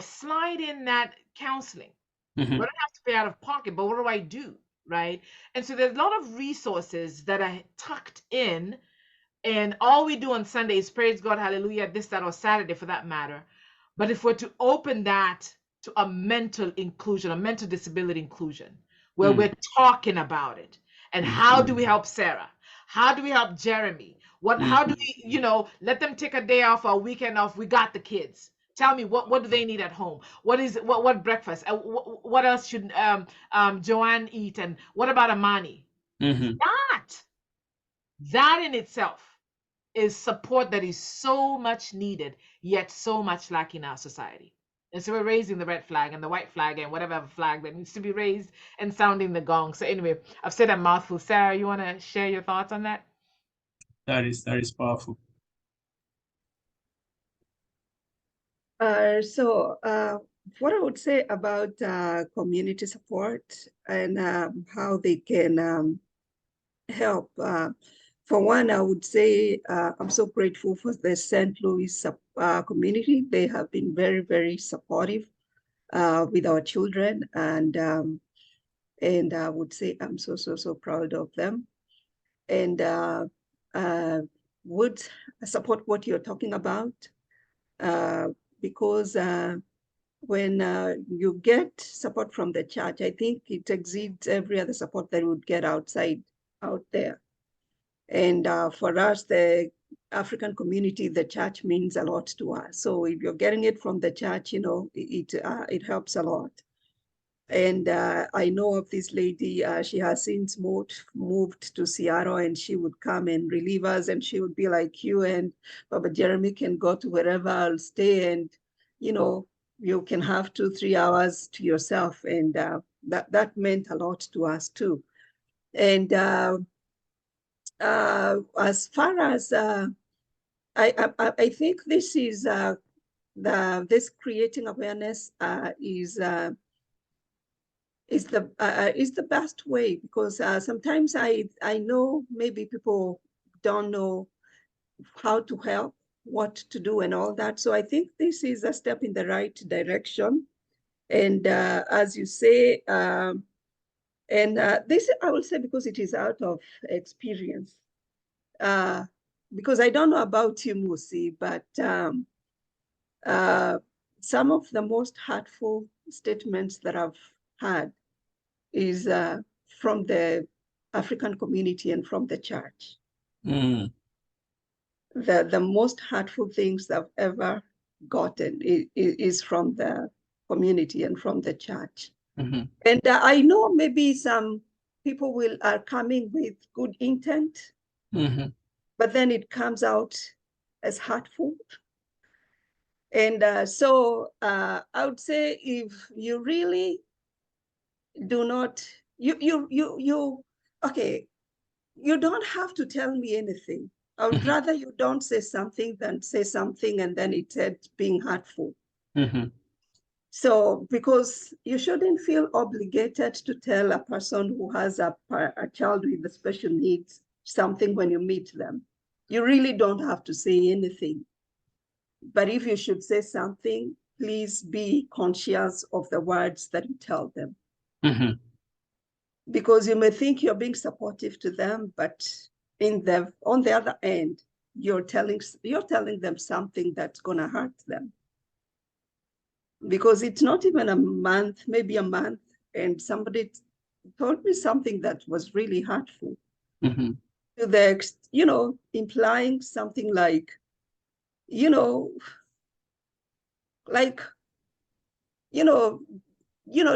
slide in that counseling. We don't have to pay out of pocket, but what do I do, right? And so there's a lot of resources that are tucked in, and all we do on Sunday is praise God, hallelujah, this, that, or Saturday for that matter. But if we're to open that to a mental inclusion, a mental disability inclusion, where we're talking about it, and how do we help Sarah? How do we help Jeremy? How do we, let them take a day off or a weekend off? We got the kids. Tell me, what do they need at home? What breakfast? What else should Joanne eat? And what about Amani? That in itself is support that is so much needed, yet so much lacking in our society. And so we're raising the red flag and the white flag and whatever flag that needs to be raised, and sounding the gong. So anyway, I've said a mouthful. Sarah, you want to share your thoughts on that? That is powerful. So what I would say about community support and how they can help. For one, I would say I'm so grateful for the St. Louis community. They have been very, very supportive with our children, and I would say I'm so proud of them. And would support what you're talking about, because when you get support from the church, I think it exceeds every other support that you would get out there. And for us, the African community, the church means a lot to us. So if you're getting it from the church, you know, it helps a lot. And I know of this lady, she has since moved to Seattle, and she would come and relieve us, and she would be like, you and Baba Jeremy can go to wherever I'll stay, and, you know, you can have 2-3 hours to yourself. And that meant a lot to us too. And as far as I think this is this creating awareness is the best way, because sometimes I know maybe people don't know how to help, what to do, and all that. So I think this is a step in the right direction. And as you say, and this I will say because it is out of experience. Because I don't know about you, Musi, but some of the most hurtful statements that I've had is from the African community and from the church. Mm. The most hurtful things I've ever gotten is from the community and from the church. Mm-hmm. And I know maybe some people are coming with good intent, Mm-hmm. but then it comes out as hurtful. And so I would say, if you really do not, okay, you don't have to tell me anything. I would rather you don't say something than say something and then it ends being hurtful. Mm-hmm. So, because you shouldn't feel obligated to tell a person who has a child with special needs something when you meet them. You really don't have to say anything. But if you should say something, please be conscious of the words that you tell them. Mm-hmm. Because you may think you're being supportive to them, but on the other end, you're telling them something that's going to hurt them. Because it's not even a month, maybe a month, and somebody told me something that was really hurtful. Mm-hmm. To the, implying something like,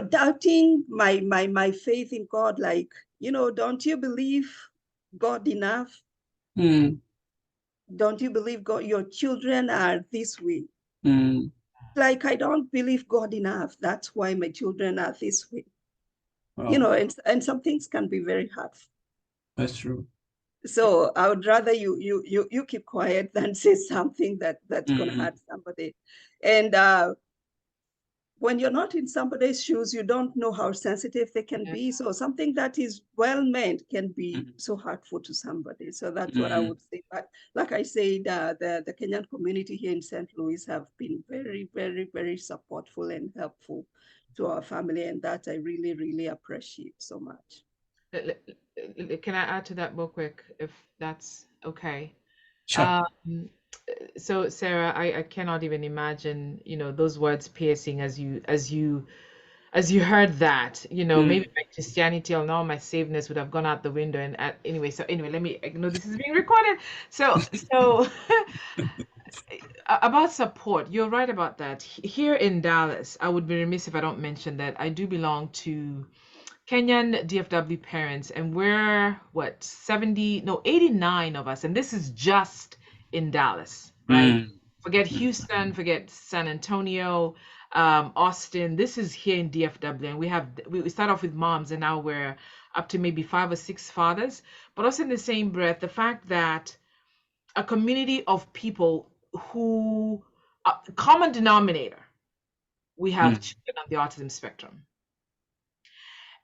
doubting my faith in God, like, don't you believe God enough? Mm. Don't you believe God, your children are this way? Mm. Like, I don't believe God enough. That's why my children are this way. Wow. And some things can be very hurtful. That's true. So I would rather you keep quiet than say something that's going to hurt somebody. And when you're not in somebody's shoes, you don't know how sensitive they can be. So something that is well meant can be so hurtful to somebody. So that's what I would say. But like I said, the Kenyan community here in St. Louis have been very, very, very supportful and helpful to our family. And that I really, really appreciate so much. Can I add to that real quick, if that's okay? Sure. So Sarah, I cannot even imagine, those words piercing as you heard that, maybe my Christianity or now my safeness would have gone out the window. And anyway, let me, this is being recorded. So about support, you're right about that. Here in Dallas, I would be remiss if I don't mention that I do belong to Kenyan DFW parents, and we're 89 of us, and this is just in Dallas, right? Forget Houston, forget San Antonio, Austin. This is here in DFW, and we start off with moms, and now we're up to maybe 5 or 6 fathers. But also in the same breath, the fact that a community of people who common denominator, we have children on the autism spectrum.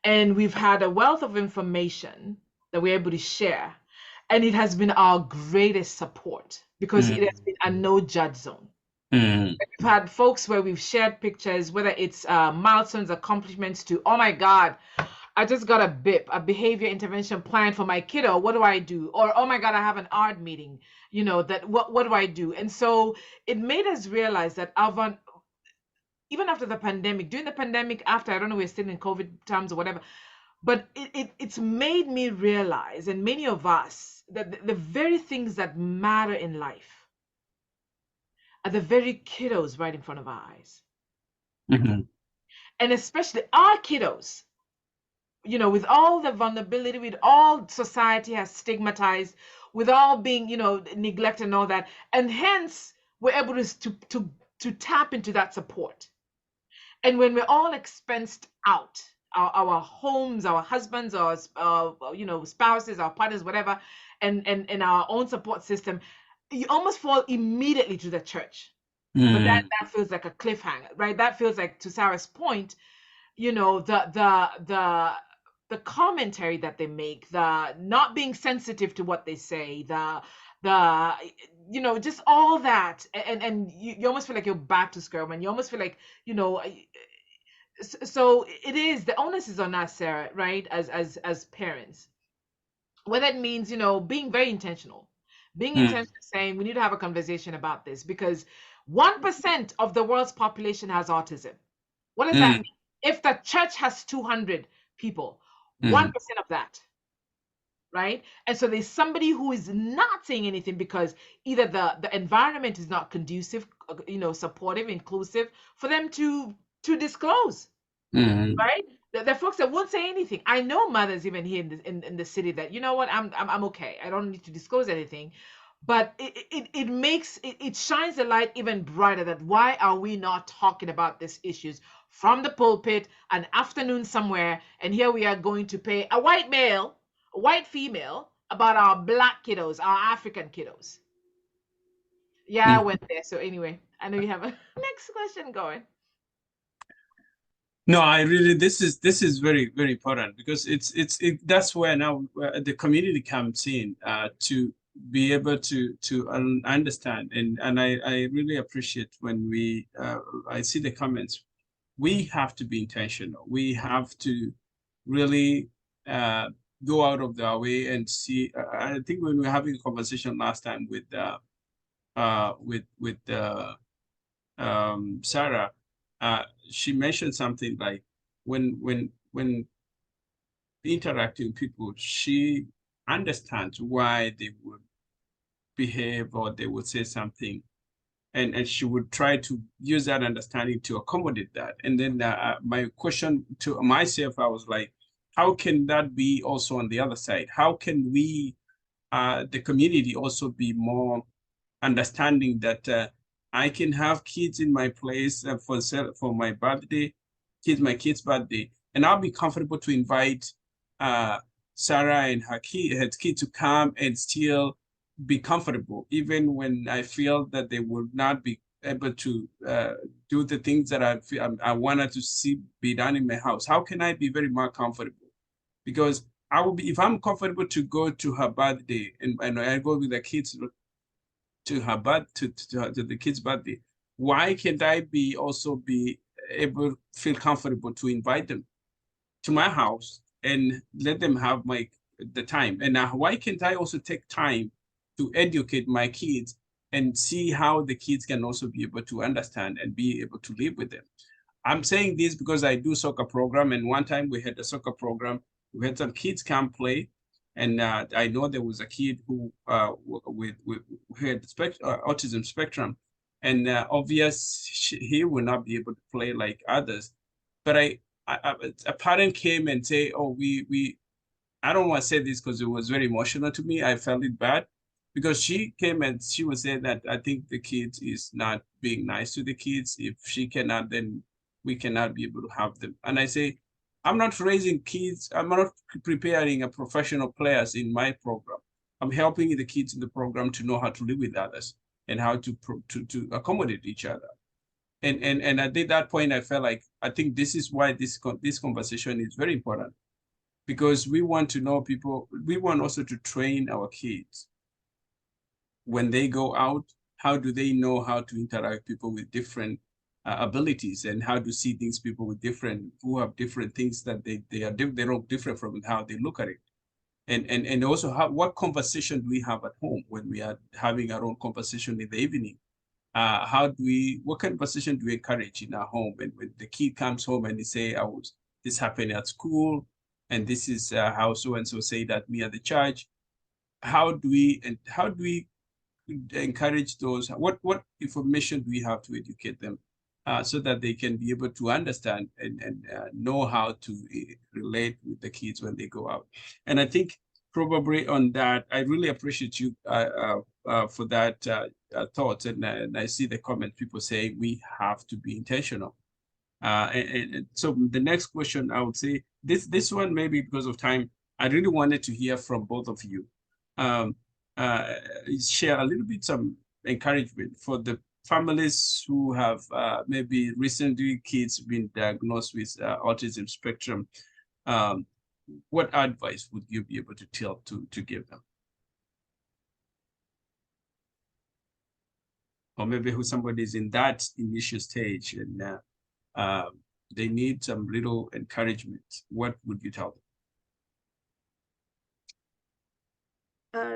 And we've had a wealth of information that we're able to share. And it has been our greatest support because it has been a no judge zone. We've had folks where we've shared pictures, whether it's milestones, accomplishments to, oh my God, I just got a BIP, a behavior intervention plan for my kiddo. What do I do? Or, oh my God, I have an art meeting. You know, that what do I do? And so it made us realize that even after the pandemic, during the pandemic, after, I don't know, we're still in COVID times or whatever, but it's made me realize, and many of us, that the very things that matter in life are the very kiddos right in front of our eyes. Mm-hmm. And especially our kiddos, you know, with all the vulnerability, with all society has stigmatized, with all being, you know, neglected and all that. And hence we're able to tap into that support. And when we're all expensed out, our homes, our husbands, our you know, spouses, our partners, whatever, and our own support system, you almost fall immediately to the church. But that feels like a cliffhanger, right? That feels like, to Sarah's point, you know, the commentary that they make, the not being sensitive to what they say, the you know, just all that, and you almost feel like you're back to square one. You almost feel like, you know, so it is, the onus is on us, Sarah, right, as parents. What that means, you know, being very intentional, saying we need to have a conversation about this, because 1% of the world's population has autism. What does that mean? If the church has 200 people, 1% of that, right? And so there's somebody who is not saying anything because either the environment is not conducive, you know, supportive, inclusive for them to disclose, right? The folks that won't say anything. I know mothers even here in the city that, you know what, I'm okay. I don't need to disclose anything. But it makes it shines the light even brighter, that why are we not talking about these issues from the pulpit an afternoon somewhere, and here we are going to pay a white male, a white female, about our Black kiddos, our African kiddos. Yeah, I went there. So anyway, I know you have a next question going. No, I really, this is very, very important, because that's where now the community comes in to be able to understand, and I really appreciate when I see the comments. We have to be intentional. We have to really go out of our way and see. I think when we were having a conversation last time with Sarah, she mentioned something like when interacting with people, she understands why they would behave or they would say something, and she would try to use that understanding to accommodate that. And then my question to myself, I was like, how can that be also on the other side? How can we, the community, also be more understanding that I can have kids in my place for my birthday, my kid's birthday, and I'll be comfortable to invite Sarah and her kid to come and still be comfortable, even when I feel that they would not be able to do the things that I wanted to see be done in my house. How can I be very more comfortable? Because I will be, if I'm comfortable to go to her birthday and I go with the kids to her to the kid's birthday, why can't I also be able to feel comfortable to invite them to my house and let them have the time? And why can't I also take time to educate my kids and see how the kids can also be able to understand and be able to live with them? I'm saying this because I do soccer program, and one time we had a soccer program. We had some kids come play, and I know there was a kid who had autism spectrum, and he will not be able to play like others. But a parent came and say, "Oh, I don't want to say this because it was very emotional to me. I felt it bad." Because she came and she was saying that I think the kids is not being nice to the kids. If she cannot, then we cannot be able to have them. And I say, I'm not raising kids. I'm not preparing a professional players in my program. I'm helping the kids in the program to know how to live with others and how to accommodate each other. And at that point, I felt like, I think this is why this conversation is very important, because we want to know people. We want also to train our kids. When they go out, how do they know how to interact with people with different abilities, and how to see things, people with who have different things that they're different from how they look at it. And also what conversation do we have at home when we are having our own conversation in the evening? What kind of conversation do we encourage in our home? And when the kid comes home and they say, this happened at school, and this is how so-and-so say that me at the church. How do we encourage those? What information do we have to educate them so that they can be able to understand and know how to relate with the kids when they go out? And I think probably on that, I really appreciate you for that thought. And I see the comment people say we have to be intentional. And so the next question, I would say this one, maybe because of time, I really wanted to hear from both of you. Share a little bit some encouragement for the families who have maybe recently kids been diagnosed with autism spectrum. What advice would you be able to give them? Or maybe who somebody is in that initial stage and they need some little encouragement. What would you tell them?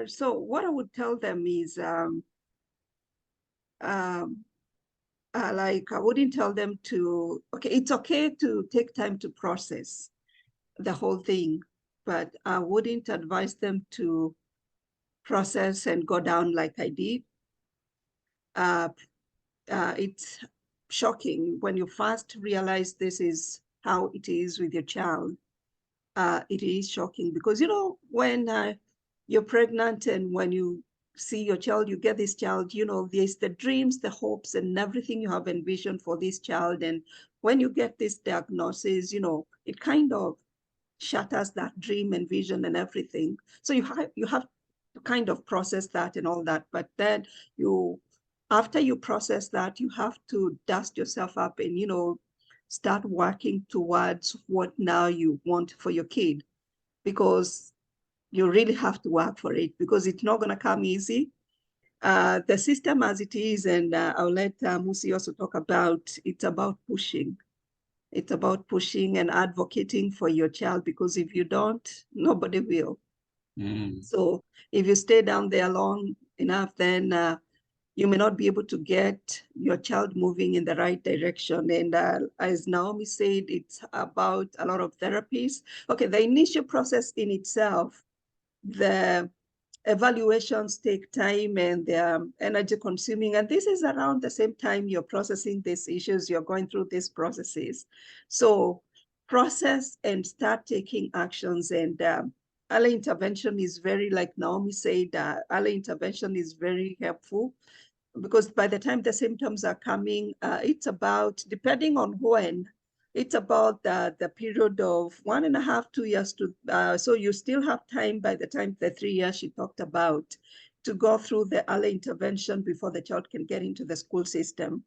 So what I would tell them is, like, I wouldn't tell them to, okay, it's okay to take time to process the whole thing, but I wouldn't advise them to process and go down like I did. It's shocking when you first realize this is how it is with your child. It is shocking because, when you're pregnant and when you see your child, you get this child, there's the dreams, the hopes, and everything you have envisioned for this child. And when you get this diagnosis, it kind of shatters that dream and vision and everything. So you have to kind of process that and all that. But then after you process that, you have to dust yourself up and, start working towards what now you want for your kid, because you really have to work for it, because it's not going to come easy. The system as it is, and I'll let Musi also talk about, it's about pushing. It's about pushing and advocating for your child, because if you don't, nobody will. So if you stay down there long enough, then you may not be able to get your child moving in the right direction. And as Naomi said, it's about a lot of therapies. Okay, the initial process in itself, the evaluations take time and they're energy consuming. And this is around the same time you're processing these issues, you're going through these processes. So process and start taking actions. And early intervention is very, like Naomi said, early intervention is very helpful, because by the time the symptoms are coming, it's about, depending on when, it's about the period of 1.5, 2 years to, so you still have time by the time the 3 years she talked about to go through the early intervention before the child can get into the school system.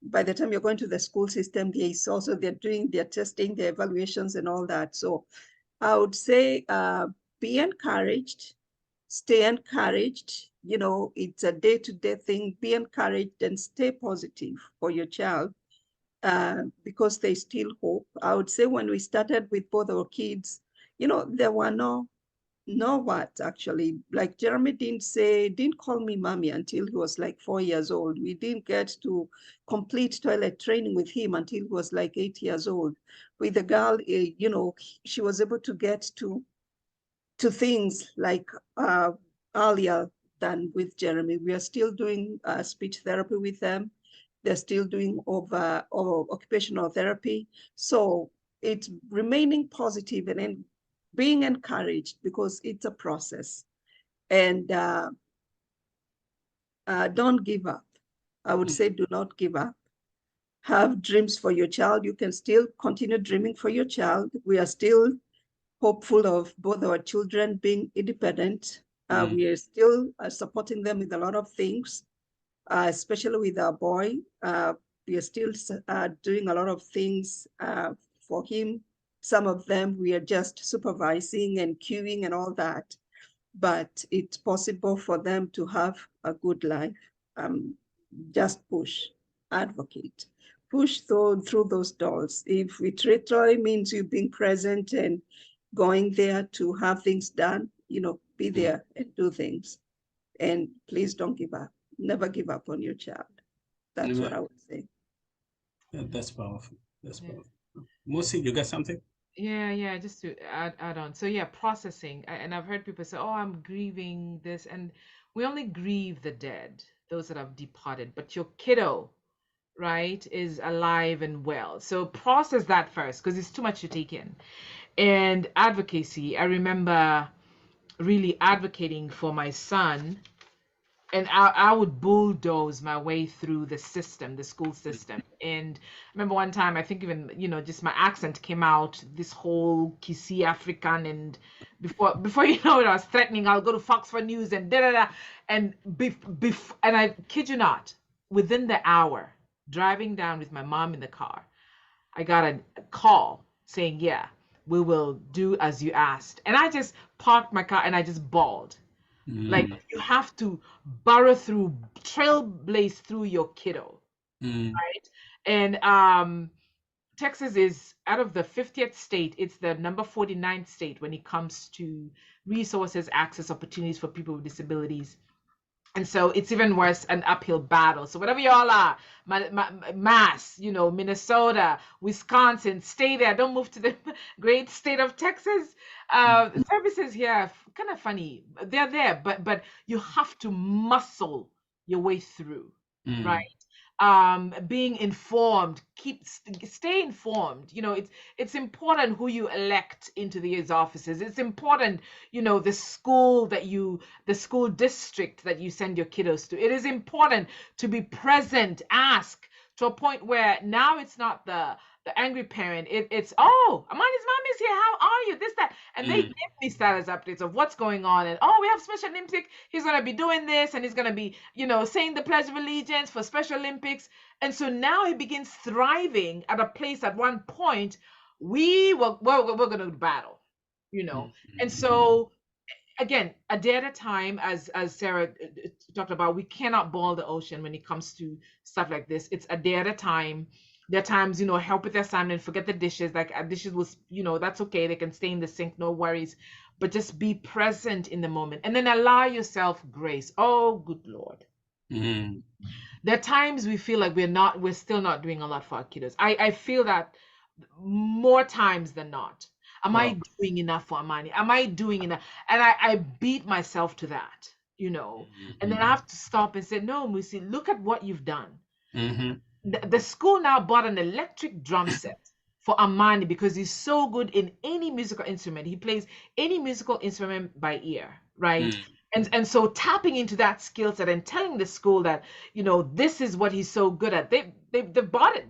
By the time you're going to the school system, they're doing their testing, their evaluations and all that. So I would say be encouraged, stay encouraged. It's a day-to-day thing. Be encouraged and stay positive for your child, because there's still hope. I would say when we started with both our kids, there were no what, actually. Like Jeremy didn't call me mommy until he was like 4 years old. We didn't get to complete toilet training with him until he was like 8 years old. With the girl, she was able to get to things like earlier than with Jeremy. We are still doing speech therapy with them. They're still doing occupational therapy. So it's remaining positive and being encouraged, because it's a process. And don't give up. I would say do not give up. Have dreams for your child. You can still continue dreaming for your child. We are still hopeful of both our children being independent. We are still supporting them with a lot of things, especially with our boy. We are still doing a lot of things for him. Some of them we are just supervising and cueing and all that, but it's possible for them to have a good life. Just push, advocate. push through those doors. If it literally means you being present and going there to have things done, be there and do things. And please don't give up. Never give up on your child. That's what I would say. That's powerful. That's powerful. Musi, you got something? Yeah, just to add on. So yeah, processing. And I've heard people say, "Oh, I'm grieving this," and we only grieve the dead, those that have departed. But your kiddo, right, is alive and well. So process that first, because it's too much to take in. And advocacy. I remember really advocating for my son, and I would bulldoze my way through the system, the school system. And I remember one time, I think even, just my accent came out, this whole Kisi African, and before you know it, I was threatening, I'll go to Fox for News and da da da. And and I kid you not, within the hour, driving down with my mom in the car, I got a call saying, yeah, we will do as you asked. And I just parked my car and I just bawled. Like, you have to burrow through, trailblaze through your kiddo, right? And Texas is, out of the 50th state, it's the number 49th state when it comes to resources, access, opportunities for people with disabilities. And so it's even worse, an uphill battle. So whatever y'all are, Mass, Minnesota, Wisconsin, stay there. Don't move to the great state of Texas. Services here, kind of funny. They're there, but you have to muscle your way through, right? Being informed, stay informed. It's important who you elect into these offices. It's important, the school district that you send your kiddos to. It is important to be present, ask, to a point where now it's not the angry parent. It's, oh, Amani's mom is here. How are you? This, that. And they give me status updates of what's going on. And, oh, we have Special Olympics. He's going to be doing this. And he's going to be, saying the Pledge of Allegiance for Special Olympics. And so now he begins thriving at a place at one point we're going to battle, And so, again, a day at a time, as Sarah talked about, we cannot boil the ocean when it comes to stuff like this. It's a day at a time. There are times, help with the assignment, forget the dishes, like dishes was, that's okay. They can stay in the sink, no worries. But just be present in the moment and then allow yourself grace. Oh, good Lord. There are times we feel like we're still not doing a lot for our kiddos. I feel that more times than not. Am I doing enough for Amani? Am I doing enough? And I beat myself to that, and then I have to stop and say, no, Musi, look at what you've done. The school now bought an electric drum set for Amani because he's so good in any musical instrument. He plays any musical instrument by ear, right? And so tapping into that skill set and telling the school that, this is what he's so good at. They bought it.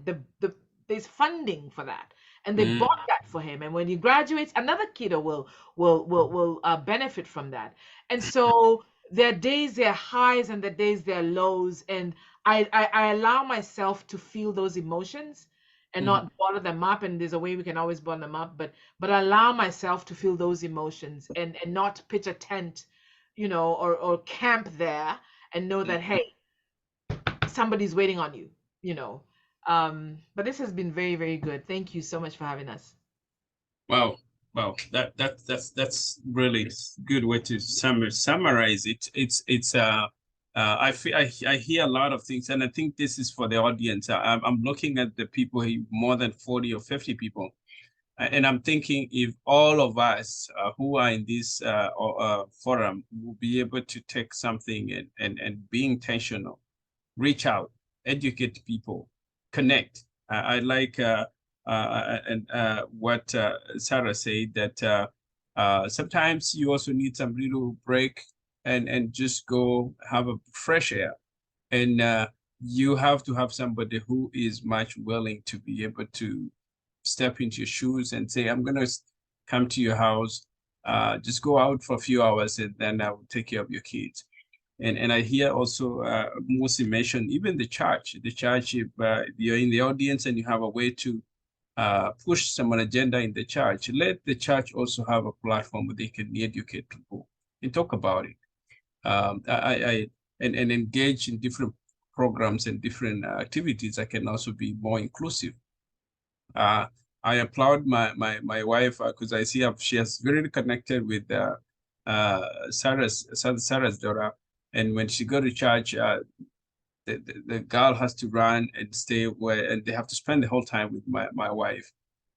There's funding for that. And they bought that for him. And when he graduates, another kiddo will benefit from that. And so there are days, there are highs, and there are days, there are lows. And I allow myself to feel those emotions and not bottle them up. And there's a way we can always bottle them up, but allow myself to feel those emotions and not pitch a tent, or camp there and know that, hey, somebody's waiting on you, But this has been very, very good. Thank you so much for having us. Wow. That's really good way to summarize it. I hear a lot of things, and I think this is for the audience. I'm looking at the people here, more than 40 or 50 people, and I'm thinking if all of us who are in this forum will be able to take something and be intentional, reach out, educate people, connect. I like what Sarah said, that sometimes you also need some little break and just go have a fresh air. And you have to have somebody who is much willing to be able to step into your shoes and say, I'm going to come to your house, just go out for a few hours, and then I will take care of your kids. And I hear also Musi mentioned even the church. The church, if you're in the audience and you have a way to push some agenda in the church, let the church also have a platform where they can educate people and talk about it. And engage in different programs and different activities that can also be more inclusive. I applaud my wife because I see she has very connected with Sarah's daughter, and when she go to church, the girl has to run and stay where, and they have to spend the whole time with my wife.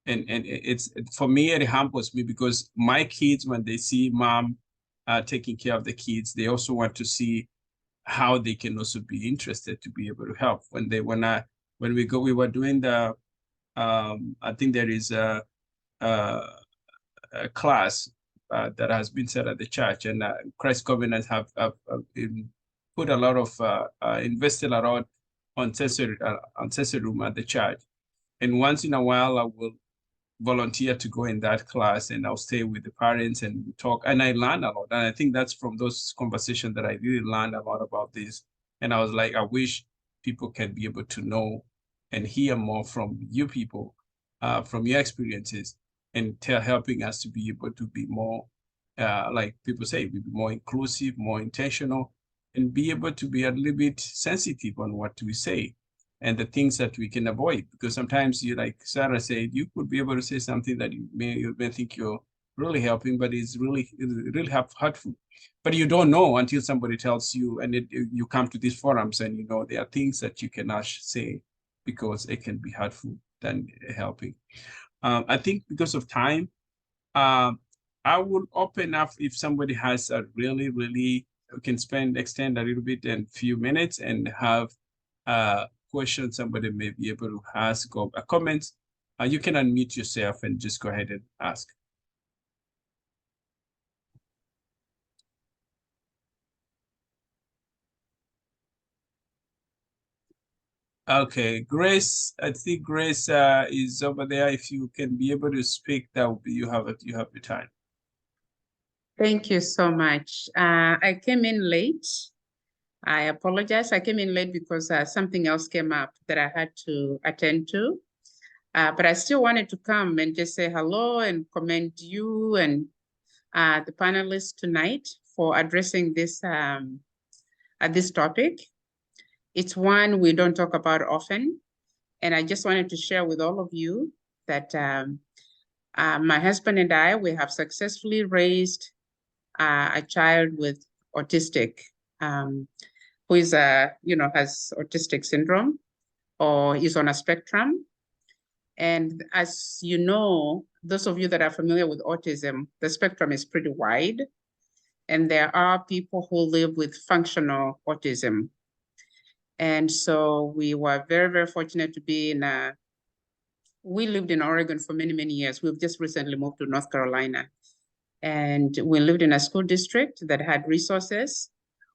And it's, for me, it humbles me because my kids, when they see mom taking care of the kids, they also want to see how they can also be interested to be able to help. When we were doing the I think there is a class that has been set at the church, and Christ Covenant have put a lot of invested a lot on sensory room at the church. And once in a while, I will volunteer to go in that class, and I'll stay with the parents and talk, and I learn a lot. And I think that's from those conversations that I really learned a lot about this. And I was like, I wish people can be able to know and hear more from you people, from your experiences, and helping us to be able to be more, like people say, be more inclusive, more intentional, and be able to be a little bit sensitive on what we say and the things that we can avoid. Because sometimes, you, like Sarah said, you could be able to say something that you may think you're really helping, but it's really hurtful. But you don't know until somebody tells you, and you come to these forums, and you know there are things that you cannot say because it can be hurtful than helping. I think because of time, I will open up if somebody has a really can extend a little bit in a few minutes and have question somebody may be able to ask or a comment. You can unmute yourself and just go ahead and ask. Okay, Grace, I think Grace is over there. If you can be able to speak, that will be, you have the time. Thank you so much. I came in late. I apologize. I came in late because something else came up that I had to attend to. But I still wanted to come and just say hello and commend you and the panelists tonight for addressing this topic. It's one we don't talk about often. And I just wanted to share with all of you that my husband and I, we have successfully raised a child with autistic, who is has autistic syndrome or is on a spectrum. And as you know, those of you that are familiar with autism, the spectrum is pretty wide. And there are people who live with functional autism. And so we were very fortunate to be we lived in Oregon for many years. We've just recently moved to North Carolina. And we lived in a school district that had resources.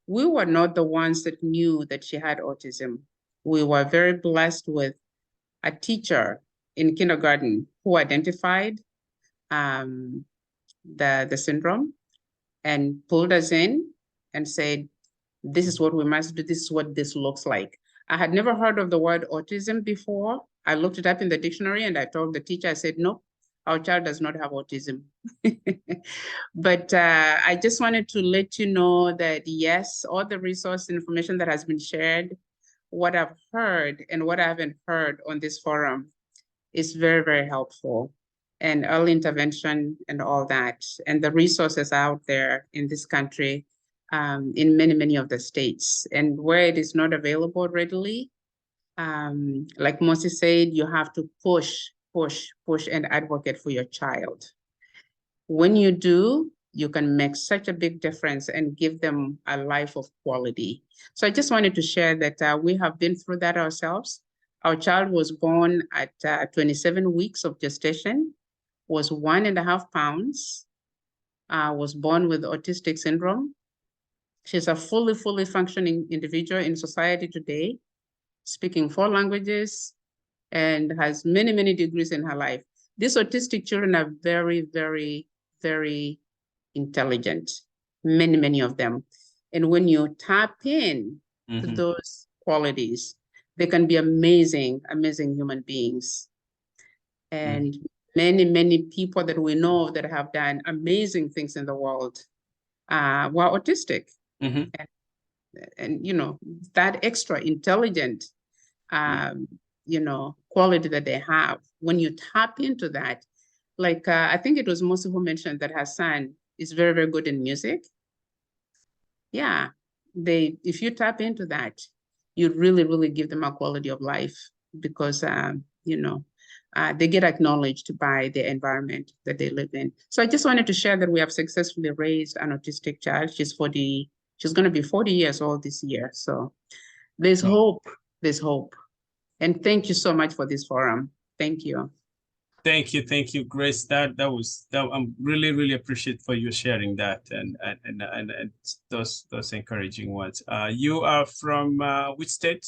We were not the ones that knew that she had autism. We were very blessed with a teacher in kindergarten who identified the syndrome and pulled us in and said, this is what we must do. This is what this looks like. I had never heard of the word autism before. I looked it up in the dictionary and I told the teacher, I said, no, our child does not have autism. But I just wanted to let you know that yes, all the resource information that has been shared, what I've heard and what I haven't heard on this forum is very helpful, and early intervention and all that. And the resources out there in this country, in many of the states, and where it is not available readily, like Musi said, you have to push and advocate for your child. When you do, you can make such a big difference and give them a life of quality. So I just wanted to share that we have been through that ourselves. Our child was born at 27 weeks of gestation, was 1.5 pounds, was born with autistic syndrome. She's a fully functioning individual in society today, speaking 4 languages, and has many degrees in her life. These autistic children are very intelligent, many of them. And when you tap in to those qualities, they can be amazing human beings. And many people that we know that have done amazing things in the world were autistic. And you know, that extra intelligent, you know, quality that they have. When you tap into that, like I think it was Musi who mentioned that her son is very, very good in music. Yeah, if you tap into that, you really, really give them a quality of life because, you know, they get acknowledged by the environment that they live in. So I just wanted to share that we have successfully raised an autistic child. She's going to be 40 years old this year. So there's hope, there's hope. And thank you so much for this forum. Thank you. Thank you, Grace. That I'm really appreciate for you sharing that and those encouraging words. You are from which state?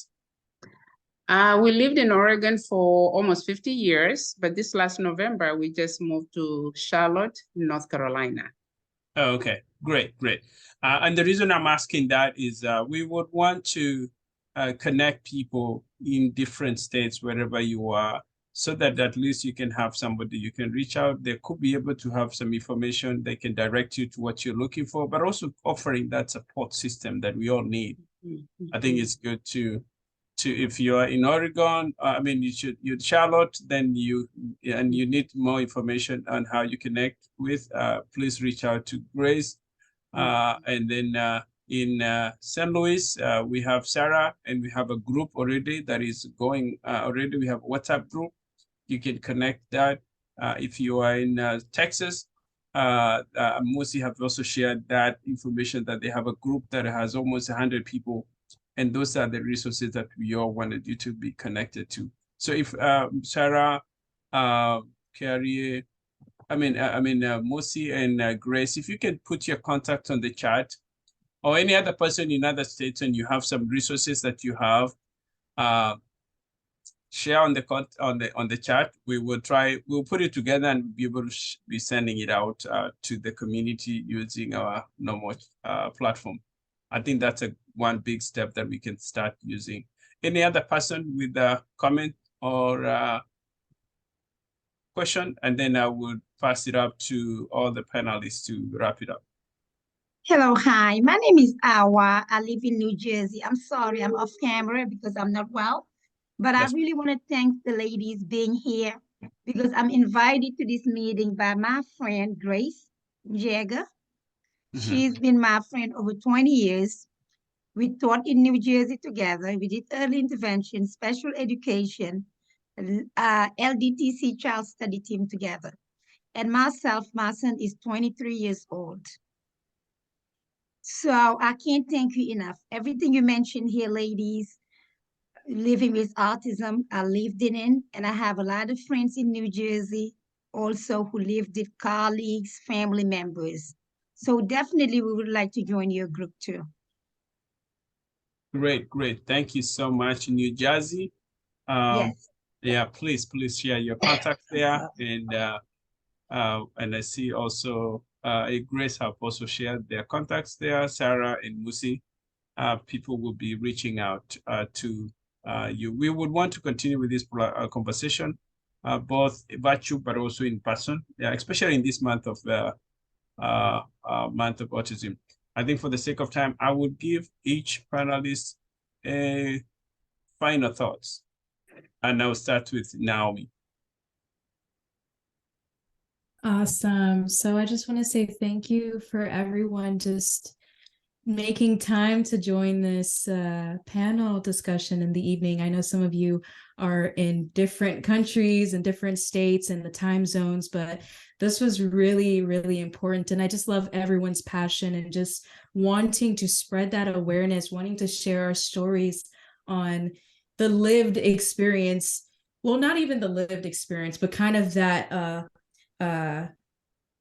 We lived in Oregon for almost 50 years, but this last November we just moved to Charlotte, North Carolina. Oh, okay, great. And the reason I'm asking that is we would want to connect people in different states wherever you are, so that at least you can have somebody you can reach out. They could be able to have some information. They can direct you to what you're looking for, but also offering that support system that we all need. Mm-hmm. I think it's good to if you are in Oregon, I mean, you're Charlotte, then you need more information on how you connect with, please reach out to Grace. And then in St. Louis, we have Sarah, and we have a group already that is going already. We have a WhatsApp group. You can connect that. If you are in Texas, Musi have also shared that information that they have a group that has almost 100 people. And those are the resources that we all wanted you to be connected to. So if Sarah, Kiarie, Musi and Grace, if you can put your contact on the chat, or any other person in other states, and you have some resources that you have, share on the chat. We'll put it together and be able to be sending it out to the community using our normal platform. I think that's one big step that we can start using. Any other person with a comment or question? And then I would pass it up to all the panelists to wrap it up. Hello, hi. My name is Awa. I live in New Jersey. I'm sorry, I'm off camera because I'm not well. But I really want to thank the ladies being here because I'm invited to this meeting by my friend, Grace Jagger. She's been my friend over 20 years. We taught in New Jersey together. We did early intervention, special education, LDTC child study team together. And myself, my son is 23 years old. So I can't thank you enough. Everything you mentioned here, ladies, living with autism, I lived in it, and I have a lot of friends in New Jersey also who lived with colleagues, family members. So definitely we would like to join your group too. Great. Thank you so much, New Jersey. Yes. Yeah, please share your contact there. And I see also Grace have also shared their contacts there. Sarah and Musi, people will be reaching out to you. We would want to continue with this conversation, both virtual but also in person, especially in this month of autism. I think for the sake of time, I would give each panelist a final thoughts. And I'll start with Naomi. Awesome. So I just want to say thank you for everyone just making time to join this panel discussion in the evening. I know some of you are in different countries and different states and the time zones, but this was really, really important. And I just love everyone's passion and just wanting to spread that awareness, wanting to share our stories on the lived experience. Well, not even the lived experience, but kind of that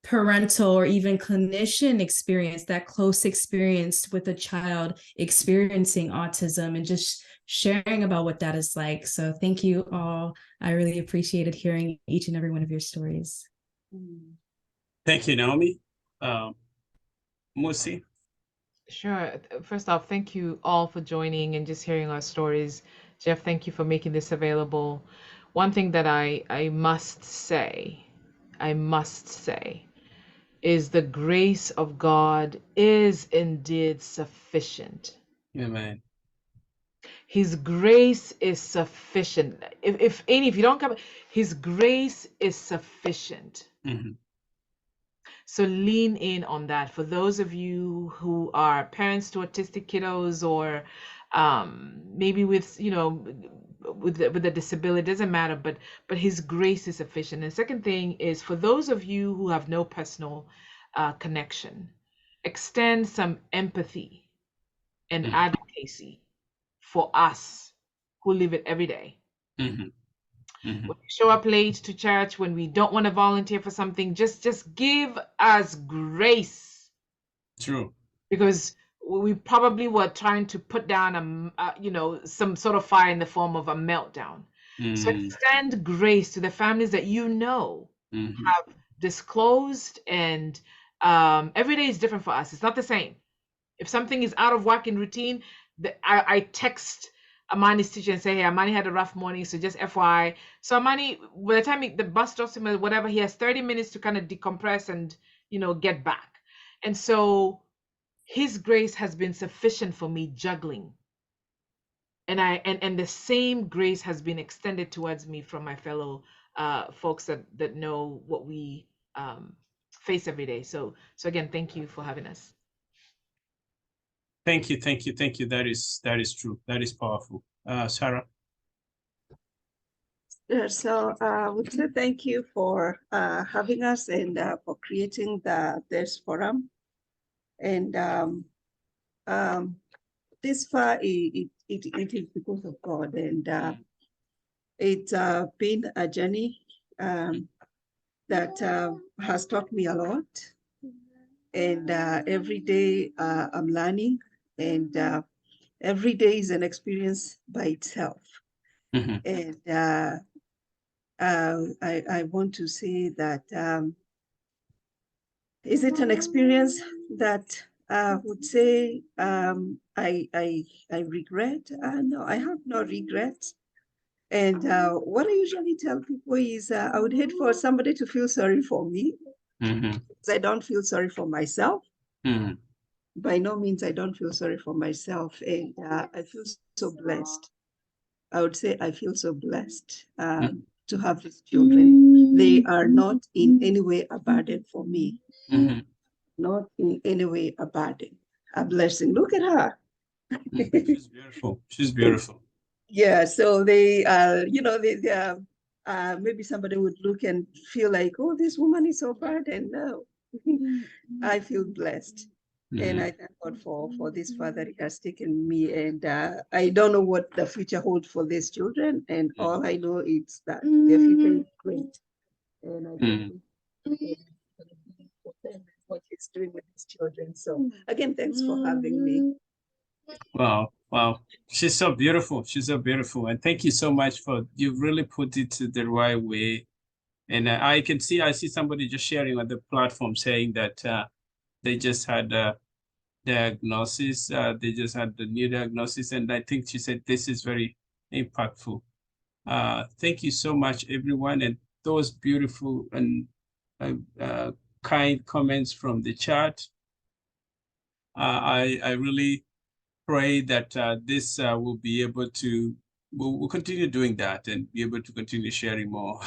parental or even clinician experience, that close experience with a child experiencing autism, and just sharing about what that is like. So thank you all. I really appreciated hearing each and every one of your stories. Thank you, Naomi. Musi. Sure. First off, thank you all for joining and just hearing our stories. Jeff, thank you for making this available. One thing that I must say, is the grace of God is indeed sufficient. Amen. His grace is sufficient. If you don't come, his grace is sufficient. Mm-hmm. So lean in on that. For those of you who are parents to autistic kiddos, or maybe with, you know, with the disability, doesn't matter, but his grace is sufficient. And the second thing is, for those of you who have no personal connection, extend some empathy and Mm-hmm. advocacy for us who live it every day. Mm-hmm. Mm-hmm. When we show up late to church, when we don't want to volunteer for something, just give us grace. True. Because we probably were trying to put down you know, some sort of fire in the form of a meltdown. So extend grace to the families that you know have disclosed, and every day is different for us. It's not the same. If something is out of whack in routine, I text Amani's teacher and say, hey, Amani had a rough morning, so just FYI. So Amani, by the time the bus drops him or whatever, he has 30 minutes to kind of decompress and, you know, get back. And so his grace has been sufficient for me juggling. And the same grace has been extended towards me from my fellow folks that know what we face every day. So again, thank you for having us. Thank you, thank you, thank you. That is true. That is powerful. Sarah. Yeah, so I would say thank you for having us and for creating this forum. And this far, it is because of God, and it's been a journey that has taught me a lot. And every day I'm learning, and every day is an experience by itself. And I want to say that is it an experience that I would say I regret? No, I have no regrets. And what I usually tell people is I would hate for somebody to feel sorry for me. Because I don't feel sorry for myself. By no means I don't feel sorry for myself. And I feel so blessed. I would say I feel so blessed to have these children. They are not in any way a burden for me. Not in any way a burden, a blessing. Look at her. She's beautiful. She's beautiful. Yeah, so they, you know, maybe somebody would look and feel like, oh, this woman is so burdened. No, I feel blessed. And I thank God for this father he has taken me. And I don't know what the future holds for these children. And all I know is that their future is great. And I think what he's doing with his children. So again, thanks for having me. Wow, wow. She's so beautiful. She's so beautiful. And thank you so much you really put it the right way. And I see somebody just sharing on the platform saying that they just had a diagnosis. They just had the new diagnosis. And I think she said this is very impactful. Thank you so much, everyone. And those beautiful and kind comments from the chat. I really pray that this will be able to, we'll continue doing that and be able to continue sharing more.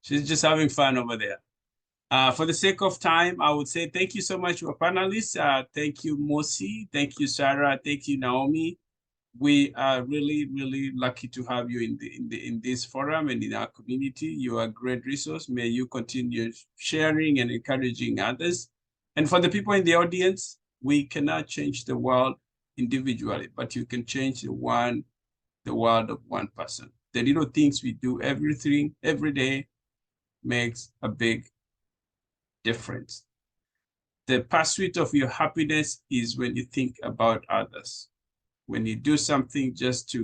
She's just having fun over there. For the sake of time, I would say thank you so much to our panelists. Thank you, Musi. Thank you, Sarah. Thank you, Naomi. We are really, really lucky to have you in this forum and in our community. You are a great resource. May you continue sharing and encouraging others. And for the people in the audience, we cannot change the world individually, but you can change the world of one person. The little things we do every day makes a big difference. The pursuit of your happiness is when you think about others. When you do something just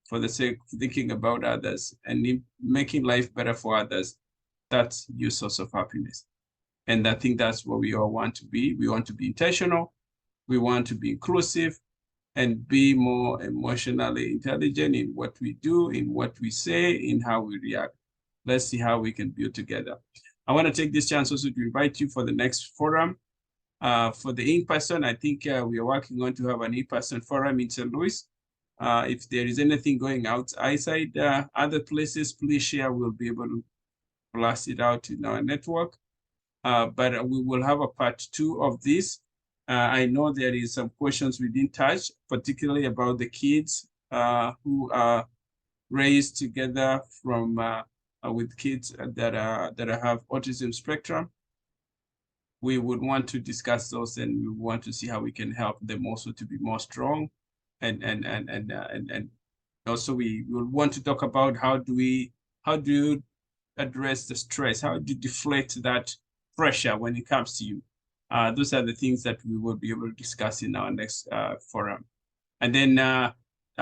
for the sake of thinking about others and making life better for others, that's your source of happiness. And I think that's what we all want to be. We want to be intentional. We want to be inclusive and be more emotionally intelligent in what we do, in what we say, in how we react. Let's see how we can build together. I want to take this chance also to invite you for the next forum. For the in-person, I think we are working on to have an in-person forum in St. Louis. If there is anything going outside other places, please share. We'll be able to blast it out in our network. But we will have a part 2 of this. I know there is some questions we didn't touch, particularly about the kids who are raised together from with kids that have autism spectrum. We would want to discuss those, and we want to see how we can help them also to be more strong, and also we will want to talk about how do you address the stress, how do you deflate that pressure when it comes to you. Those are the things that we will be able to discuss in our next forum. And then I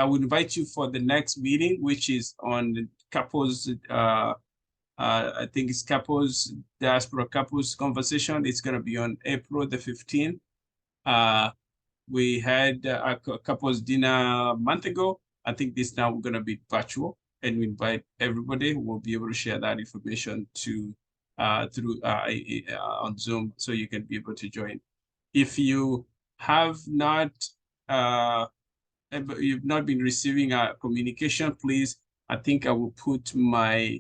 would invite you for the next meeting, which is on the couples, I think it's couples, diaspora couples conversation. It's going to be on April the 15th. We had a couples dinner a month ago. I think this now we're going to be virtual, and we invite everybody who will be able to share that information to through on Zoom, so you can be able to join. If you have not you've not been receiving a communication, please, I think I will put my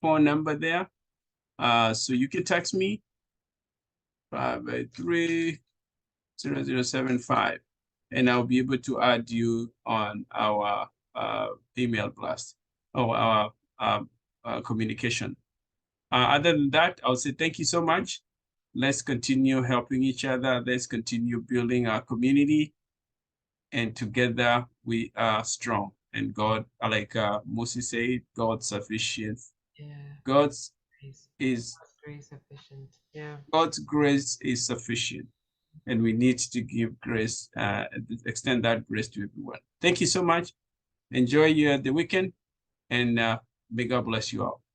phone number there. So you can text me 583-0075, and I'll be able to add you on our email blast or our communication. Other than that, I'll say thank you so much. Let's continue helping each other. Let's continue building our community. And together we are strong. And God, like Musi said, God's sufficient. Yeah. God's grace sufficient. Yeah. God's grace is sufficient. And we need to give grace, extend that grace to everyone. Thank you so much. Enjoy the weekend, and may God bless you all.